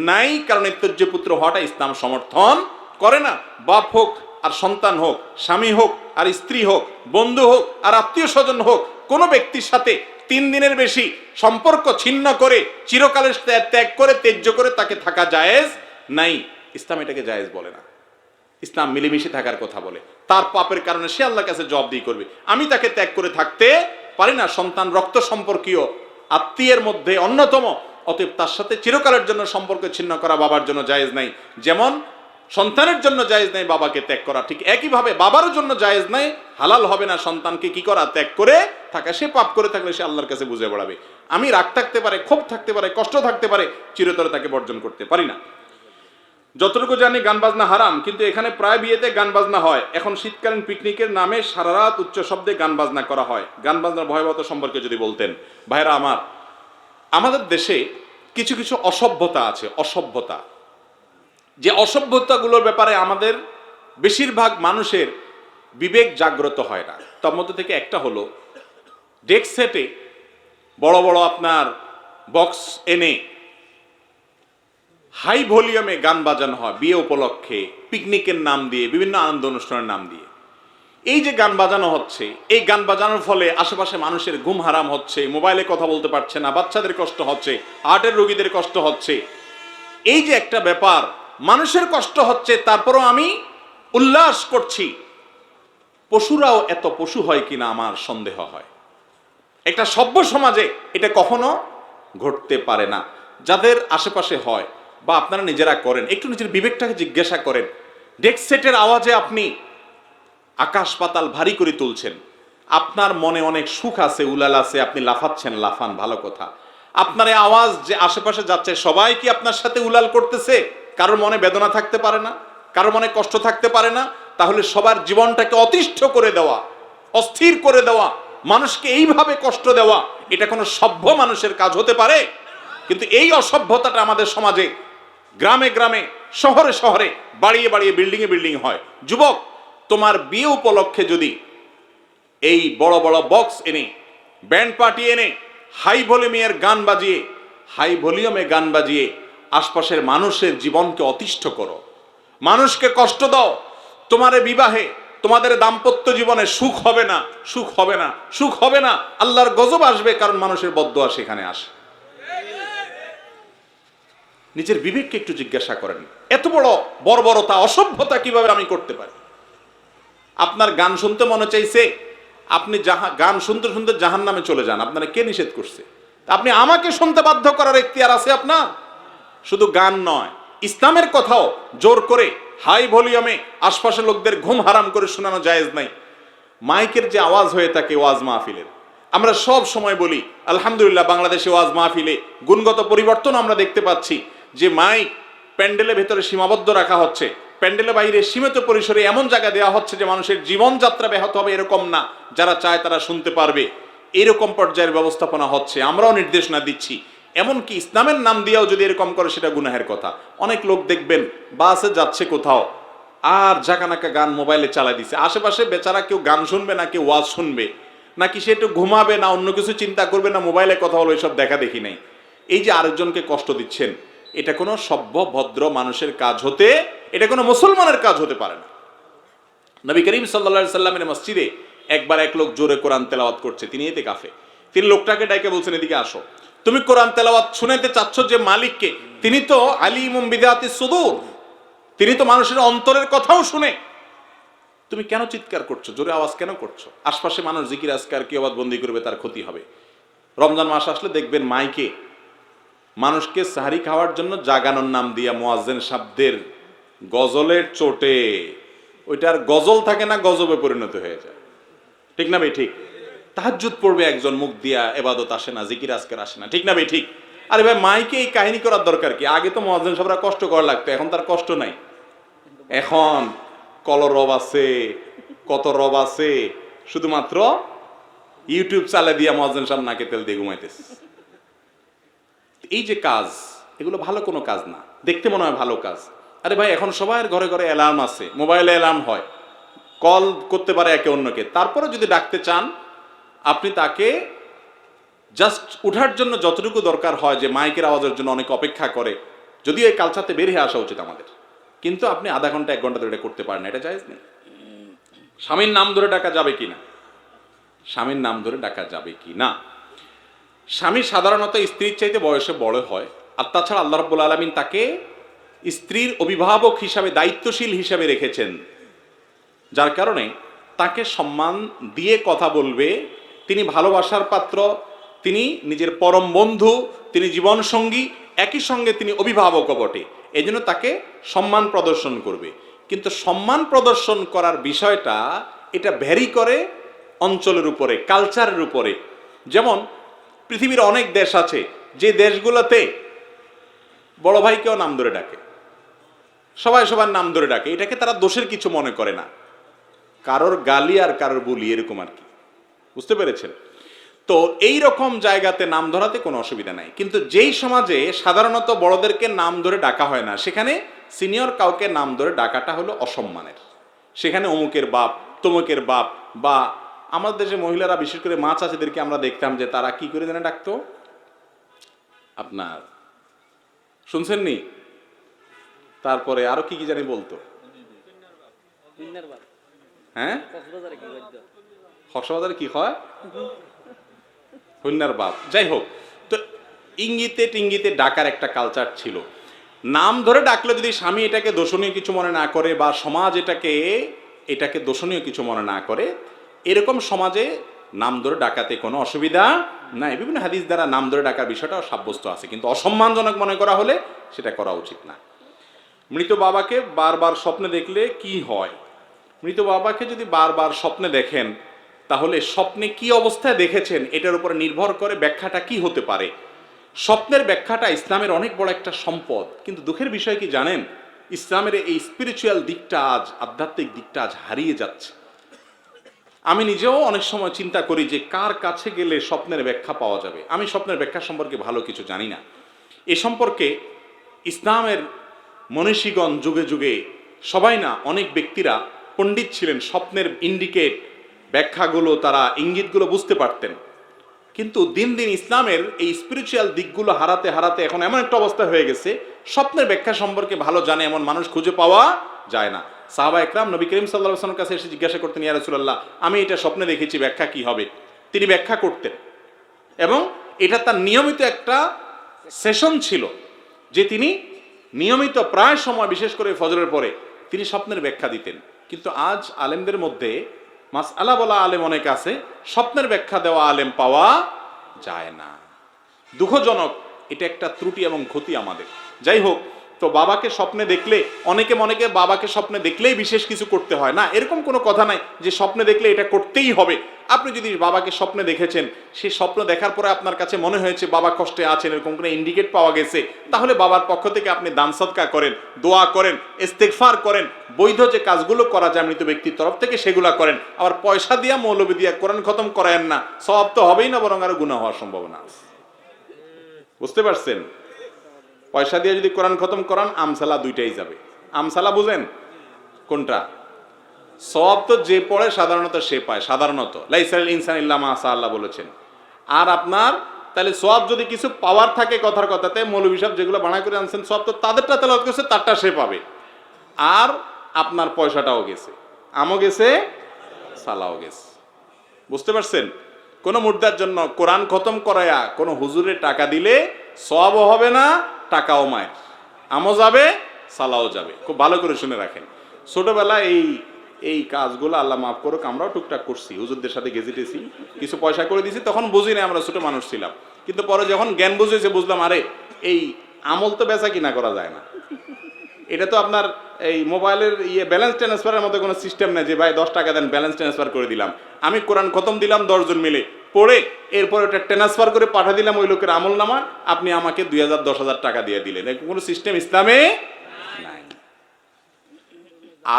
নাই, কারণ ত্যায্যপুত্র হওয়াটা ইসলাম সমর্থন করে না। বাপ হোক আর সন্তান হোক, স্বামী হোক আর স্ত্রী হোক, বন্ধু হোক আর আত্মীয় স্বজন হোক, কোনো ব্যক্তির সাথে 3 দিনের বেশি সম্পর্ক ছিন্ন করে চিরকালের ত্যাগ করে ত্যায্য করে তাকে থাকা জায়েজ নাই। ইসলাম এটাকে জায়েজ বলে না। ইসলাম মিলেমিশে থাকার কথা বলে। তার পাপের কারণে সে আল্লাহর কাছে জবাবদিহি করবে। আমি তাকে ত্যাগ করে থাকতে পারি না। সন্তান রক্ত সম্পর্কীয়, আত্মীয়ের মধ্যে অন্যতম, অতএব তার সাথে চিরকালের জন্য সম্পর্ক ছিন্ন করা বাবার জন্য জায়েজ নাই। যেমন সন্তানের জন্য জায়েজ নাই বাবাকে ত্যাগ করা, ঠিক একইভাবে বাবার জন্য জায়েজ নাই, হালাল হবে না সন্তানকে কি করা? ত্যাগ করে থাকা। সে পাপ করে থাকলে সে আল্লাহর কাছে বুঝে বেড়াবে। আমি রাগ থাকতে পারে, ক্ষোভ থাকতে পারে, কষ্ট থাকতে পারে, চিরতরে তাকে বর্জন করতে পারি না। যতটুকু জানি গান বাজনা হারাম, কিন্তু এখানে প্রায় বিয়েতে গান বাজনা হয়। এখন শীতকালীন পিকনিকের নামে সারা রাত উচ্চ শব্দে গান বাজনা করা হয়। গান বাজনার ভয়াবহতা সম্পর্কে যদি বলতেন। ভাইরা আমার, আমাদের দেশে কিছু কিছু অসভ্যতা আছে, অসভ্যতা, যে অসভ্যতাগুলোর ব্যাপারে আমাদের বেশিরভাগ মানুষের বিবেক জাগ্রত হয় না। তার মধ্যে থেকে একটা হলো ডেক সেটে বড় বড় আপনার বক্স এনে হাই ভলিউমে গান বাজানো হয় বিয়ে উপলক্ষে, পিকনিকের নাম দিয়ে, বিভিন্ন আনন্দ অনুষ্ঠানের নাম দিয়ে। এই যে গান বাজানো হচ্ছে, এই গান বাজানোর ফলে আশেপাশে মানুষের ঘুম হারাম হচ্ছে, মোবাইলে কথা বলতে পারছে না, বাচ্চাদের কষ্ট হচ্ছে, হার্টের রোগীদের কষ্ট হচ্ছে। এই যে একটা ব্যাপার, মানুষের কষ্ট হচ্ছে, তারপরও আমি উল্লাস করছি। পশুরাও এত পশু হয় কিনা আমার সন্দেহ হয়। একটা সভ্য সমাজে এটা কখনো ঘটতে পারে না। যাদের আশেপাশে হয় বা আপনারা নিজেরা করেন, একটু নিজের বিবেকটাকে জিজ্ঞাসা করেন। ডেক সেটের আওয়াজে আপনি আকাশ পাতাল ভারী করে তুলছেন, আপনার মনে অনেক সুখ আছে, উলাল আছে, আপনি লাফাচ্ছেন, লাফান, ভালো কথা। আপনার এই আওয়াজ যে আশেপাশে যাচ্ছে, সবাই কি আপনার সাথে উলাল করতেছে? কারোর মনে বেদনা থাকতে পারে না, কারোর মনে কষ্ট থাকতে পারে না? তাহলে সবার জীবনটাকে অতিষ্ঠ করে দেওয়া, অস্থির করে দেওয়া, মানুষকে এইভাবে কষ্ট দেওয়া, এটা কোনো সভ্য মানুষের কাজ হতে পারে? কিন্তু এই অসভ্যতাটা আমাদের সমাজে গ্রামে গ্রামে, শহরে শহরে, বাড়িয়ে বাড়িয়ে, বিল্ডিংয়ে বিল্ডিং হয়। যুবক, তোমার বিয়ে উপলক্ষে যদি এই বড় বড় বক্স এনে, ব্যান্ড পার্টি এনে, হাই ভলিউমে গান বাজিয়ে আশপাশের মানুষের জীবনকে অতিষ্ঠ করো, মানুষকে কষ্ট দাও, তোমার বিবাহে, তোমাদের দাম্পত্য জীবনে সুখ হবে না, সুখ হবে না, সুখ হবে না, আল্লাহর গজব আসবে, কারণ মানুষের বদদোয়া সেখানে আসে। নিজের বিবেককে একটু জিজ্ঞাসা করেন, এত বড় বর্বরতা, অসভ্যতা কিভাবে আমি করতে পারি? আপনার গান শুনতে মনে চাইছে, আপনি গান শুনতে শুনতে জাহান্নামে চলে যান, আপনারা কে নিষেধ করছে? আপনি আমাকে শুনতে বাধ্য করার এখতিয়ার আছে আপনার? শুধু গান নয়, ইসলামের কথাও জোর করে হাই ভলিউমে আশপাশের লোকদের ঘুম হারাম করে শোনানো জায়েজ নাই। মাইকের যে আওয়াজ হয়ে থাকে ওয়াজ মাহফিলের, আমরা সব সময় বলি আলহামদুলিল্লাহ, বাংলাদেশে ওয়াজ মাহফিলে গুণগত পরিবর্তন আমরা দেখতে পাচ্ছি। যে মাইক প্যান্ডেলের ভেতরে সীমাবদ্ধ রাখা হচ্ছে, প্যান্ডেলের বাইরে সীমিত পরিসরে এমন জায়গা দেওয়া হচ্ছে যে মানুষের জীবনযাত্রা ব্যাহত হবে এরকম না, যারা চায় তারা শুনতে পারবে, এরকম পর্যায়ের ব্যবস্থাপনা হচ্ছে। আমরাও নির্দেশনা দিচ্ছি, এমনকি ইসলামের নাম দিয়েও যদি এরকম করে সেটা গুনাহের কথা। অনেক লোক দেখবেন বাসে যাচ্ছে কোথাও, আর ঝাঁকানাকা গান মোবাইলে চালাই দিছে, আশেপাশে বেচারা কেউ গান শুনবে না, কেউ ওয়াজ শুনবে, নাকি সে একটু ঘুমাবে, না অন্য কিছু চিন্তা করবে, না মোবাইলে কথা হলো, এসব দেখা দেখি নাই। এই যে আরেকজনকে কষ্ট দিচ্ছেন, এটা কোনো সভ্য ভদ্র মানুষের কাজ হতে, এটা কোনো মুসলমানের কাজ হতে পারে না। নবী করিম সাল্লাল্লাহু আলাইহি সাল্লামের মসজিদে একবার এক লোক জোরে কোরআন তেলাওয়াত করছে, তিনি ইতিকাফে। তিনি লোকটাকে ডাইকে বলছেন, এদিকে আসো, তুমি কোরআন তেলাওয়াত শুনাইতে চাচ্ছ যে মালিককে, তিনি তো আলিমুম বিদাতিস সুদূর, তিনি তো মানুষের অন্তরের কথাও শুনে, তুমি কেন চিৎকার করছো, জোরে আওয়াজ কেন করছো? আশপাশে মানুষ জিকির আজকার কি আবাদ বন্দি করবে, তার ক্ষতি হবে। রমজান মাস আসলে দেখবেন মাইকে মানুষকে সাহারি খাওয়ার জন্য জাগানোর নাম দিয়া মুয়াজ্জিন শব্দের গজলের চোটে, ওইটার গজল থাকে না, গজবে পরিণত হয়ে যায়। ঠিক না ভাই? ঠিক। তাহাজ্জুদ পড়বে একজন, মুখ দিয়া এবাদত আসে না, জিকির আজকার আসে না। ঠিক না ভাই? ঠিক। আরে ভাই, মাইকে এই কাহিনী করার দরকার কি? আগে তো মুয়াজ্জিন সাহেবরা কষ্ট করা লাগতো, এখন তার কষ্ট নাই। এখন কলরব আছে, কত রব আছে, শুধুমাত্র ইউটিউব চালে দিয়া মুয়াজ্জিন সাহেব নাকে তেল দিয়ে ঘুমাইতেছে। এই যে কাজ, এগুলো ভালো কোনো কাজ না, দেখতে মনে হয় ভালো কাজ। আরে ভাই, এখন সবার ঘরে ঘরে অ্যালার্ম আছে, মোবাইলে অ্যালার্ম হয়, কল করতে পারে একে অন্যকে। তারপরে যদি ডাকতে চান, আপনি তাকে জাস্ট উঠার জন্য যতটুকু দরকার হয়, যে মাইকের আওয়াজের জন্য অনেক অপেক্ষা করে, যদিও এই কালচারতে বের হয়ে আসা উচিত আমাদের, কিন্তু আপনি আধা ঘন্টা 1 ঘন্টা ধরে এটা করতে পারেন, এটা জায়েজ নেই। স্বামীর নাম ধরে ডাকা যাবে কি না? স্বামীর নাম ধরে ডাকা যাবে কি না? স্বামী সাধারণত স্ত্রীর চাইতে বয়সে বড় হয়, আর তাছাড়া আল্লাহ রাব্বুল আলামিন তাকে স্ত্রীর অভিভাবক হিসাবে, দায়িত্বশীল হিসাবে রেখেছেন, যার কারণে তাকে সম্মান দিয়ে কথা বলবে। তিনি ভালোবাসার পাত্র, তিনি নিজের পরম বন্ধু, তিনি জীবন সঙ্গী, একই সঙ্গে তিনি অভিভাবকও বটে। এই জন্য তাকে সম্মান প্রদর্শন করবে। কিন্তু সম্মান প্রদর্শন করার বিষয়টা, এটা ভ্যারি করে অঞ্চলের উপরে, কালচারের উপরে। যেমন পৃথিবীর অনেক দেশ আছে, যে দেশগুলোতে বড় ভাইকেও নাম ধরে ডাকে, সবাই সবার নাম ধরে ডাকে, এটাকে তারা দোষের কিছু মনে করে না, কারোর গালি আর কারোর বুলি, এরকম আর কি। বুঝতে পেরেছেন? তো এই রকম জায়গাতে নাম ধরাতে কোনো অসুবিধা নাই, কিন্তু যেই সমাজে সাধারণত বড়দেরকে নাম ধরে ডাকা হয় না, সেখানে সিনিয়র কাউকে নাম ধরে ডাকাটা হলো অসম্মানের। সেখানে অমুকের বাপ, তমুকের বাপ, বা আমাদের দেশে মহিলারা বিশেষ করে মা চাচিদেরকে আমরা দেখতাম যে তারা কি করে জানে ডাকতো, আপনার শুনছেন নি, তারপরে আরো কি কি জানি বলতো, হ্যাঁ কক্সবাজারে কি হয়, হন্যার বাপ, যাই হোক। তো ইঙ্গিতে টিঙ্গিতে ডাকার একটা কালচার ছিল। নাম ধরে ডাকলে যদি স্বামী এটাকে দোষণীয় কিছু মনে না করে, বা সমাজ এটাকে দোষণীয় কিছু মনে না করে, এরকম সমাজে নাম ধরে ডাকাতে কোনো অসুবিধা নাই। বিভিন্ন হাদিস দ্বারা নাম ধরে ডাকার বিষয়টাও সাব্যস্ত আছে, কিন্তু অসম্মানজনক মনে করা হলে সেটা করা উচিত না। মৃত বাবাকে বারবার স্বপ্নে দেখলে কি হয়? মৃত বাবাকে যদি বারবার স্বপ্নে দেখেন, তাহলে স্বপ্নে কি অবস্থায় দেখেছেন এটার উপরে নির্ভর করে ব্যাখ্যাটা কি হতে পারে। স্বপ্নের ব্যাখ্যাটা ইসলামের অনেক বড় একটা সম্পদ, কিন্তু দুঃখের বিষয় কি জানেন, ইসলামের এই স্পিরিচুয়াল দিকটা আজ, আধ্যাত্মিক দিকটা আজ হারিয়ে যাচ্ছে। আমি নিজেও অনেক সময় চিন্তা করি যে কার কাছে গেলে স্বপ্নের ব্যাখ্যা পাওয়া যাবে। আমি স্বপ্নের ব্যাখ্যা সম্পর্কে ভালো কিছু জানি না। এ সম্পর্কে ইসলামের মনীষীগণ যুগে যুগে, সবাই না, অনেক ব্যক্তিরা পণ্ডিত ছিলেন, স্বপ্নের ইন্ডিকেট ব্যাখ্যাগুলো, তারা ইঙ্গিতগুলো বুঝতে পারতেন। কিন্তু দিন দিন ইসলামের এই স্পিরিচুয়াল দিকগুলো হারাতে হারাতে এখন এমন একটা অবস্থা হয়ে গেছে, স্বপ্নের ব্যাখ্যা সম্পর্কে ভালো জানে এমন মানুষ খুঁজে পাওয়া যায় না। সাহাবা একরাম নবী করিম সাল্লাল্লাহু আলাইহি ওয়াসাল্লামের কাছে এসে জিজ্ঞাসা করতেন, ইয়া রাসূলুল্লাহ, আমি এটা স্বপ্নে দেখেছি, ব্যাখ্যা কি হবে? তিনি ব্যাখ্যা করতেন, এবং এটা তার নিয়মিত একটা সেশন ছিল যে তিনি নিয়মিত প্রায় সময়, বিশেষ করে ফজরের পরে, তিনি স্বপ্নের ব্যাখ্যা দিতেন। কিন্তু আজ আলেমদের মধ্যে মাসআলা বলা আলেম অনেক আছে, স্বপ্নের ব্যাখ্যা দেওয়া আলেম পাওয়া যায় না। দুঃখজনক, এটা একটা ত্রুটি এবং ক্ষতি আমাদের। যাই হোক, তো বাবাকে স্বপ্নে দেখলে, অনেকে বাবাকে স্বপ্নে দেখলেই বিশেষ কিছু করতে হয় না, এরকম কোনো কথা নাই যে স্বপ্নে দেখলে এটা করতেই হবে। আপনি যদি বাবাকে স্বপ্নে দেখেছেন, সেই স্বপ্ন দেখার পরে আপনার কাছে মনে হয়েছে বাবা কষ্টে আছেন, এরকম কোনো ইন্ডিকেট পাওয়া গেছে, তাহলে বাবার পক্ষ থেকে আপনি দান সদকা করেন, দোয়া করেন, ইস্তেগফার করেন, বৈধ যে কাজগুলো করা যায় মৃত ব্যক্তির তরফ থেকে সেগুলো করেন। আবার পয়সা দিয়া, মৌলবি দিয়া কোরআন খতম করায়েন না, সওয়াব তো হবেই না, বরং আরো গুনাহ হওয়ার সম্ভাবনা আছে। বুঝতে পারছেন? পয়সা দিয়ে যদি কোরআন খতম করান, আমসালা দুইটাই যাবে। আমসালা বুঝেন কোনটা? সওয়াব তো যে পড়ে সাধারণত সে পায়, সাধারণত লাইসাল ইনসান ইল্লা মা সা, আল্লাহ বলেছেন। আর আপনার তাহলে সওয়াব যদি কিছু পাওয়ার থাকে, কথার কথাতে মৌলভী সাহেব যেগুলো বানায় করে আনছেন, সওয়াব তো তাদেরটা তেলাওয়াত করছে, তারটা সে পাবে। আর আপনার পয়সাটাও গেছে, আমও গেছে, সালাও গেছে। বুঝতে পারছেন? কোন মুর্দার জন্য কোরআন খতম করায়া কোন হুজুরে টাকা দিলে সওয়াবও হবে না, টাকাও মায়ের, আমও যাবে, সালাও যাবে। খুব ভালো করে শুনে রাখেন। ছোটবেলায় এই কাজগুলো আল্লাহ মাফ করুক, আমরাও টুকটাক করছি, হুজুরদের সাথে গেজিটেছি, কিছু পয়সা করে দিছি, তখন বুঝি না, আমরা ছোট মানুষ ছিলাম। কিন্তু পরে যখন জ্ঞান বুঝেছে, বুঝলাম আরে এই আমল তো বেচা কিনা করা যায় না। এটা তো আপনার এই মোবাইলের ব্যালেন্স ট্রান্সফারের মতো কোনো সিস্টেম নেই যে ভাই 10 টাকা দেন ব্যালেন্স ট্রান্সফার করে দিলাম। আমি কোরআন খতম দিলাম 10 জন মিলে পড়ে, এরপর ওটা ট্রান্সফার করে পাঠিয়ে দিলাম ওই লোকের আমল নামা, আপনি আমাকে 2000 10,000 টাকা দিয়ে দিলেন। এরকম কোনো সিস্টেম ইসলামে নাই।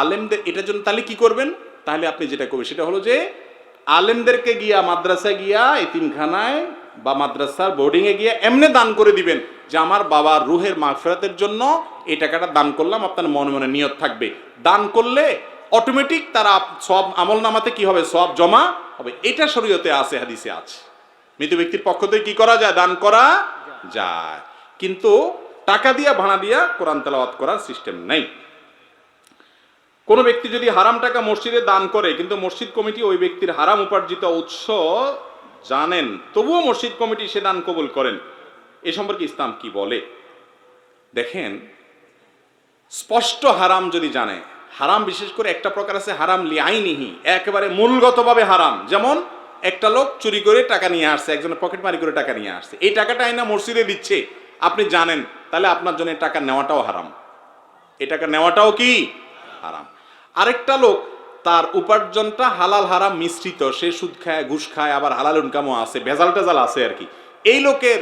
আলেমদের এটার জন্য তাহলে কি করবেন? তাহলে আপনি যেটা করবেন সেটা হলো যে আলেমদেরকে গিয়া, মাদ্রাসায় গিয়া, এতিমখানায় বা মাদ্রাসার বোর্ডিংয়ে গিয়ে এমনি দান করে দিবেন যে আমার বাবার রুহের মাগফিরাতের জন্য এই টাকাটা দান করলাম। আপনার মনে মনে নিয়ত থাকবে, দান করলে অটোমেটিক তারা সব আমল নামাতে কি হবে, সব জমা হবে। এটা শরীয়তে আছে, হাদিসে আছে। মৃত ব্যক্তির পক্ষ থেকে কি করা যায়? দান করা যায়, কিন্তু টাকা দিয়া, ভাড়া দিয়া কোরআন তেলাওয়াত করার সিস্টেম নেই। কোন ব্যক্তি যদি হারাম টাকা মসজিদে দান করে, কিন্তু মসজিদ কমিটি ওই ব্যক্তির হারাম উপার্জিত উৎস জানেন, তবুও মসজিদ কমিটি সে দান কবুল করেন, এ সম্পর্কে ইসলাম কি বলে? দেখেন, স্পষ্ট হারাম যদি জানে, হারাম বিশেষ করে একটা প্রকার আছে হারাম লিআইনিহি, একেবারে মূলগতভাবে হারাম। যেমন একটা লোক চুরি করে টাকা নিয়ে আসছে, একজনের পকেটমারি করে টাকা নিয়ে আসছে, এই টাকাটা আইনা মসজিদে দিচ্ছে, আপনি জানেন, তাহলে আপনার জন্য টাকা নেওয়াটাও হারাম, এই টাকা নেওয়াটাও কি হারাম। আরেকটা লোক তার উপার্জনটা হালাল হারাম মিশ্রিত, সে সুদ খায়, ঘুষ খায়, আবার হালাল ইনকামও আছে, ভেজাল টেজাল আছে আর কি, এই লোকের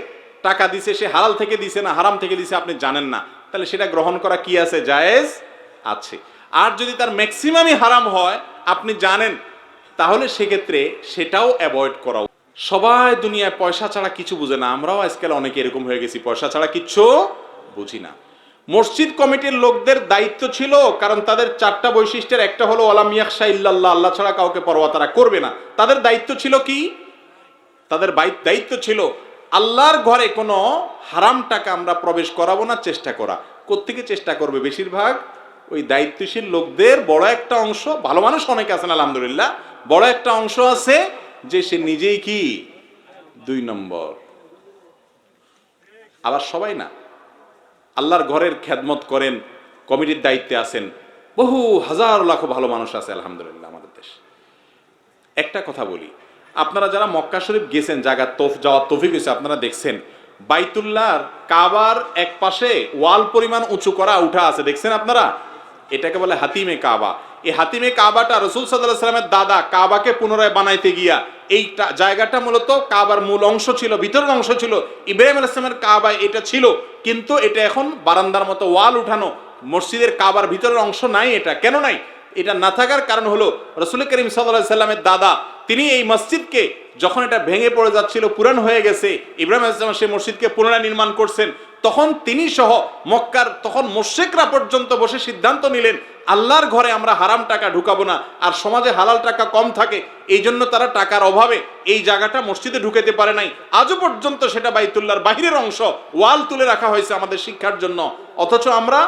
টাকা দিছে, সে হালাল থেকে দিছে না হারাম থেকে দিছে আপনি জানেন না, তাহলে সেটা গ্রহণ করা কি আছে? জায়েজ আছে। আর যদি তার ম্যাক্সিমামই হারাম হয়, আপনি জানেন, তাহলে সেক্ষেত্রে সেটাও অ্যাভয়েড করা। সবাই দুনিয়ায় পয়সা ছাড়া কিছু বুঝে না, আমরাও আজকাল অনেকে এরকম হয়ে গেছি, পয়সা ছাড়া কিচ্ছু বুঝি না। মসজিদ কমিটির লোকদের দায়িত্ব ছিল, কারণ তাদের 4টা বৈশিষ্ট্যের একটা হলো ওয়ালাম ইয়াখশা ইল্লাল্লাহ, আল্লাহ ছাড়া কাউকে পরোয়া তারা করবে না। তাদের দায়িত্ব ছিল কি? তাদের দায়িত্ব ছিল আল্লাহর ঘরে কোনো হারাম টাকা আমরা প্রবেশ করাবো না চেষ্টা করা। কোত্থেকে চেষ্টা করবে? বেশিরভাগ ওই দায়িত্বশীল লোকদের বড় একটা অংশ, ভালো মানুষ অনেক আছেন আলহামদুলিল্লাহ, বড় একটা অংশ আছে যে সে নিজেই কি 2 নম্বর। আবার সবাই না, আল্লাহর ঘরের খেদমত করেন, কমিটির দায়িত্বে আছেন, বহু হাজার লাখো ভালো মানুষ আছে আলহামদুলিল্লাহ আমাদের দেশে। একটা কথা বলি, আপনারা যারা মক্কা শরীফ গেছেন, জায়গা যাওয়ার তৌফিক হয়েছে, আপনারা দেখছেন বাইতুল্লাহর কাবার এক পাশে ওয়াল পরিমাণ উঁচু করা উঠা আছে, দেখছেন আপনারা? এটাকে বলে হাতিমে কাবা। এই হাতিমে কাবাটা রাসূল সাল্লাল্লাহু আলাইহি ওয়াসাল্লামের দাদা কাবাকে পুনরায় বানাইতে গিয়া এই জায়গাটা মূলত কাবার মূল অংশ ছিল, ভিতরের অংশ ছিল, ইব্রাহিম আলাইহিস সালামের কাবা এটা ছিল, কিন্তু এটা এখন বারান্দার মতো ওয়াল উঠানো, মসজিদের কাবার ভিতরের অংশ নাই। এটা কেন নাই? এটা না থাকার কারণ হলো রাসূল করিম সাল্লাল্লাহু আলাইহি সাল্লামের দাদা তিনি এই মসজিদকে যখন এটা ভেঙে পড়ে যাচ্ছিল, পুরান হয়ে গেছে, ইব্রাহিম আলাইহিস সালাম সেই মসজিদকে পুনরায় নির্মাণ করছেন, তখন তিনি সহ মক্কার তখন মুশরিকরা পর্যন্ত বসে সিদ্ধান্ত নিলেন আল্লাহর ঘরে আমরা হারাম টাকা ঢুকাবো না, আর সমাজে হালাল টাকা কম থাকে, এই জন্য তারা টাকার অভাবে এই জায়গাটা মসজিদে ঢুকাতে পারে নাই। আজও পর্যন্ত সেটা বাইতুল্লাহর বাহিরের অংশ, ওয়াল তুলে রাখা হয়েছে আমাদের শিক্ষার জন্য। অথচ আমরা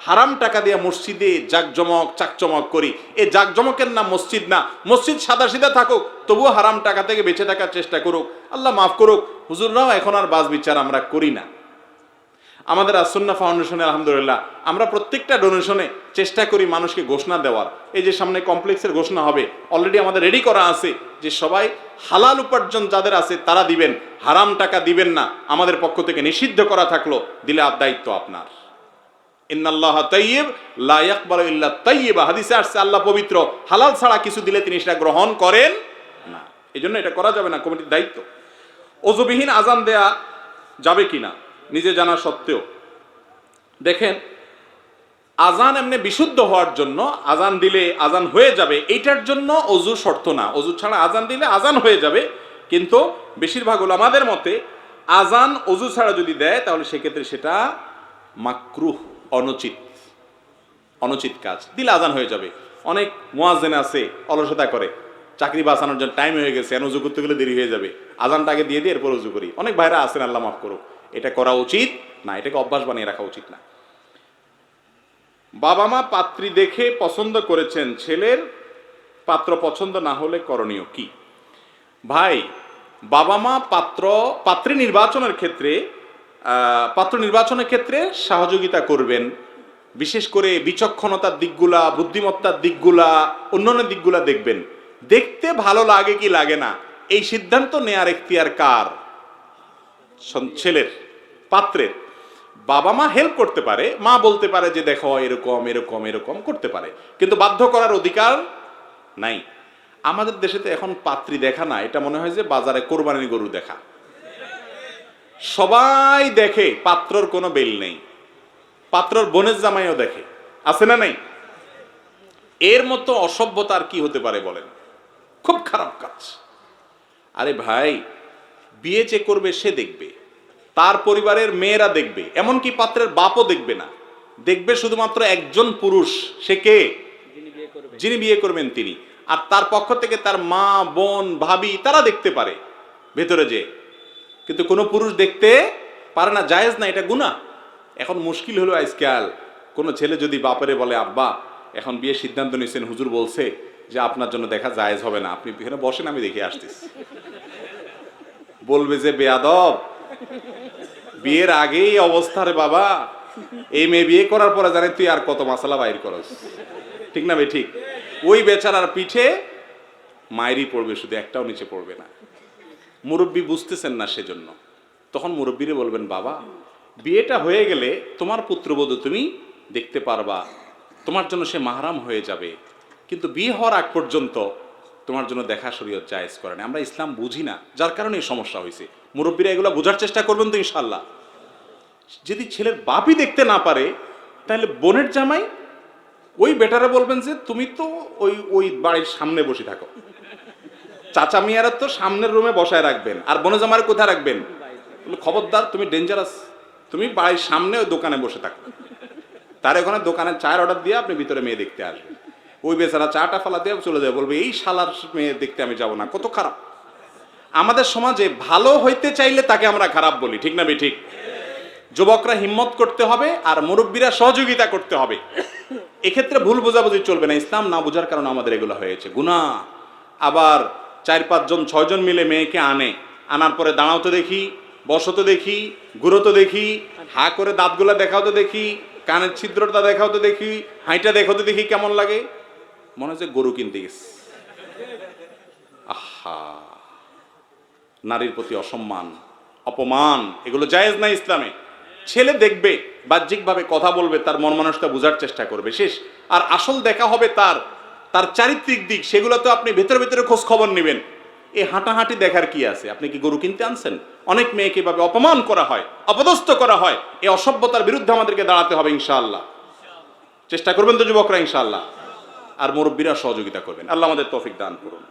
হারাম টাকা দিয়ে মসজিদে জাকজমক চাকচমক করি। এই জাকজমকের নাম মসজিদ না। মসজিদ সাদা সিধা থাকুক, তবুও হারাম টাকা থেকে বেঁচে থাকার চেষ্টা করুক। আল্লাহ মাফ করুক, হুজুররাও এখন আর বাজ বিচার আমরা করি না। আমাদের আসুন্নাহ ফাউন্ডেশনে আলহামদুলিল্লাহ আমরা প্রত্যেকটা ডোনেশনে চেষ্টা করি মানুষকে ঘোষণা দেওয়ার। এই যে সামনে কমপ্লেক্সের ঘোষণা হবে, অলরেডি আমাদের রেডি করা আছে যে সবাই হালাল উপার্জন যাদের আছে তারা দিবেন, হারাম টাকা দিবেন না। আমাদের পক্ষ থেকে নিষিদ্ধ করা থাকলো, দিলে দায়িত্ব আপনার। ইন্নাল্লাহ তাইয়্যিব লা ইয়াকবালু ইল্লা তাইয়্যিবা, হাদিসে আসছে আল্লাহ পবিত্র, হালাল ছাড়া কিছু দিলে তিনি সেটা গ্রহণ করেন না। এই জন্য এটা করা যাবে না, কমিটির দায়িত্ব। ওযুবিহীন আজান দেয়া যাবে কিনা নিজে জানা সত্ত্বেও, দেখেন আজান এমনি বিশুদ্ধ হওয়ার জন্য, আজান দিলে আজান হয়ে যাবে এইটার জন্য অজু শর্ত না। অজু ছাড়া আজান দিলে আজান হয়ে যাবে, কিন্তু বেশিরভাগ উলামাদের মতে আজান অজু ছাড়া যদি দেয় তাহলে সেক্ষেত্রে সেটা মাকরুহ, অনুচিত কাজ, দিলে আজান হয়ে যাবে। অনেক মুয়াজ্জিন আছে অলসতা করে, চাকরি বাঁচানোর জন্য টাইম হয়ে গেছে, অজু করতে গেলে দেরি হয়ে যাবে, আজানটা আগে দিয়ে দিয়ে এরপর অজু করি। অনেক ভাইরা আছেন, আল্লাহ মাফ করুক, এটা করা উচিত না, এটাকে অভ্যাস বানিয়ে রাখা উচিত না। বাবা মা পাত্রী দেখে পছন্দ করেছেন, ছেলের পাত্র পছন্দ না হলে করণীয় কি? ভাই, বাবা মা পাত্রী নির্বাচনের ক্ষেত্রে সহযোগিতা করবেন, বিশেষ করে বিচক্ষণতার দিকগুলা, বুদ্ধিমত্তার দিকগুলা, অন্যান্য দিকগুলা দেখবেন। দেখতে ভালো লাগে কি লাগে না এই সিদ্ধান্ত নেয়ার এখতিয়ার কার? ছেলের, পাত্রের। বাবা মা হেল্প করতে পারে, মা বলতে পারে যে দেখো এরকম এরকম এরকম করতে পারে, কিন্তু বাধ্য করার অধিকার নাই। আমাদের দেশে তো এখন পাত্রী দেখা না, এটা মনে হয় যে বাজারে কোরবানির গরু দেখা। সবাই দেখে, পাত্রর কোনো বেল নেই, পাত্রর বোনের জামাইও দেখে, আছে না নাই? এর মতো অসভ্যতা আর কি হতে পারে বলেন? খুব খারাপ কাজ। আরে ভাই, বিয়ে যে করবে সে দেখবে, তার পরিবারের মেয়েরা দেখবে, এমনকি পাত্রের বাপও দেখবে না, দেখবে শুধুমাত্র একজন পুরুষ। সে কে? যিনি বিয়ে করবেন তিনি। আর তার পক্ষ থেকে তার মা, বোন, ভাবি তারা দেখতে পারে ভেতরে যে, কিন্তু কোনো পুরুষ দেখতে পারে না, জায়েজ না, এটা গুনাহ। এখন মুশকিল হলো আজকাল কোনো ছেলে যদি বাপরে বলে আব্বা এখন বিয়ের সিদ্ধান্ত নিয়েছেন, হুজুর বলছে যে আপনার জন্য দেখা জায়েজ হবে না, আপনি এখানে বসেন আমি দেখে আসতেছি। বলবে যে বেয়াদব, বিয়ের আগেই অবস্থা রে বাবা, এই মেয়ে বিয়ে করার পরে জানে তুই আর কত মাসালা বাইর করস, ঠিক না ভাই? ঠিক। ওই বেচারার পিঠে মায়েরই পড়বে, শুধু একটাও নিচে পড়বে না। মুরব্বী বুঝতেছেন না, সেজন্য তখন মুরব্বীরে বলবেন বাবা বিয়েটা হয়ে গেলে তোমার পুত্রবধূ তুমি দেখতে পারবা, তোমার জন্য সে মাহরাম হয়ে যাবে, কিন্তু বিয়ে হওয়ার আগ পর্যন্ত তোমার জন্য দেখা শরীয়ত জায়েজ করে না। আমরা ইসলাম বুঝি না, যার কারণে এই সমস্যা হয়েছে। মুরব্বীরা এগুলো বোঝার চেষ্টা করবেন তো ইনশাল্লাহ। যদি ছেলের বাপই দেখতে না পারে, তাহলে বোনের জামাই ওই বেটারে বলবেন যে তুমি তো ওই বাড়ির সামনে বসে থাকো, চাচা মিয়ারা তো সামনের রুমে বসায় রাখবেন, আর বোন জামারে কোথায় রাখবেন? খবরদার, তুমি ডেঞ্জারাস, তুমি বাড়ির সামনে ওই দোকানে বসে থাকো। তার ওখানে দোকানে চায়ের অর্ডার দিয়ে আপনি ভিতরে মেয়ে দেখতে আসবেন। ওই বেচারা চাটা ফালা দিয়ে চলে যাবে, বলবে এই শালার মেয়ে দেখতে আমি যাব না। কত খারাপ! আমাদের সমাজে ভালো হইতে চাইলে তাকে আমরা খারাপ বলি, ঠিক না ঠিক? যুবকরা হিম্মত করতে হবে আর মুরব্বীরা সহযোগিতা করতে হবে। এক্ষেত্রে ভুল বোঝাবুঝি চলবে না। ইসলাম না বোঝার কারণে আমাদের এগুলো হয়েছে গুনাহ। আবার 4-5 জন 6 জন মিলে মেয়েকে আনার পরে দাঁড়াও তো দেখি, বসো তো দেখি, ঘুরো তো দেখি, হা করে দাঁতগুলা দেখাও তো দেখি, কানের ছিদ্রটা দেখাও তো দেখি, হাইটা দেখো তো দেখি কেমন লাগে। মনে হচ্ছে গরু কিনতে গেছে। আহা, নারীর প্রতি অসম্মান, অপমান, এগুলো জায়েজ না ইসলামে। ছেলে দেখবে, বাহ্যিকভাবে কথা বলবে, তার মন মানসিকতা বোঝার চেষ্টা করবে, শেষ। আর আসল দেখা হবে তার চারিত্রিক দিক, সেগুলো তো আপনি ভেতরে ভেতরে খোঁজ খবর নেবেন। এই হাঁটাহাঁটি দেখার কি আছে? আপনি কি গরু কিনতে আনছেন? অনেক মেয়েকে এভাবে অপমান করা হয়, অপদস্থ করা হয়। এই অসভ্যতার বিরুদ্ধে আমাদেরকে দাঁড়াতে হবে ইনশাআল্লাহ। চেষ্টা করবেন তো যুবকরা ইনশাআল্লাহ। আর মুরব্বীরা সহযোগিতা করবেন। আল্লাহ আমাদের তৌফিক দান করুন।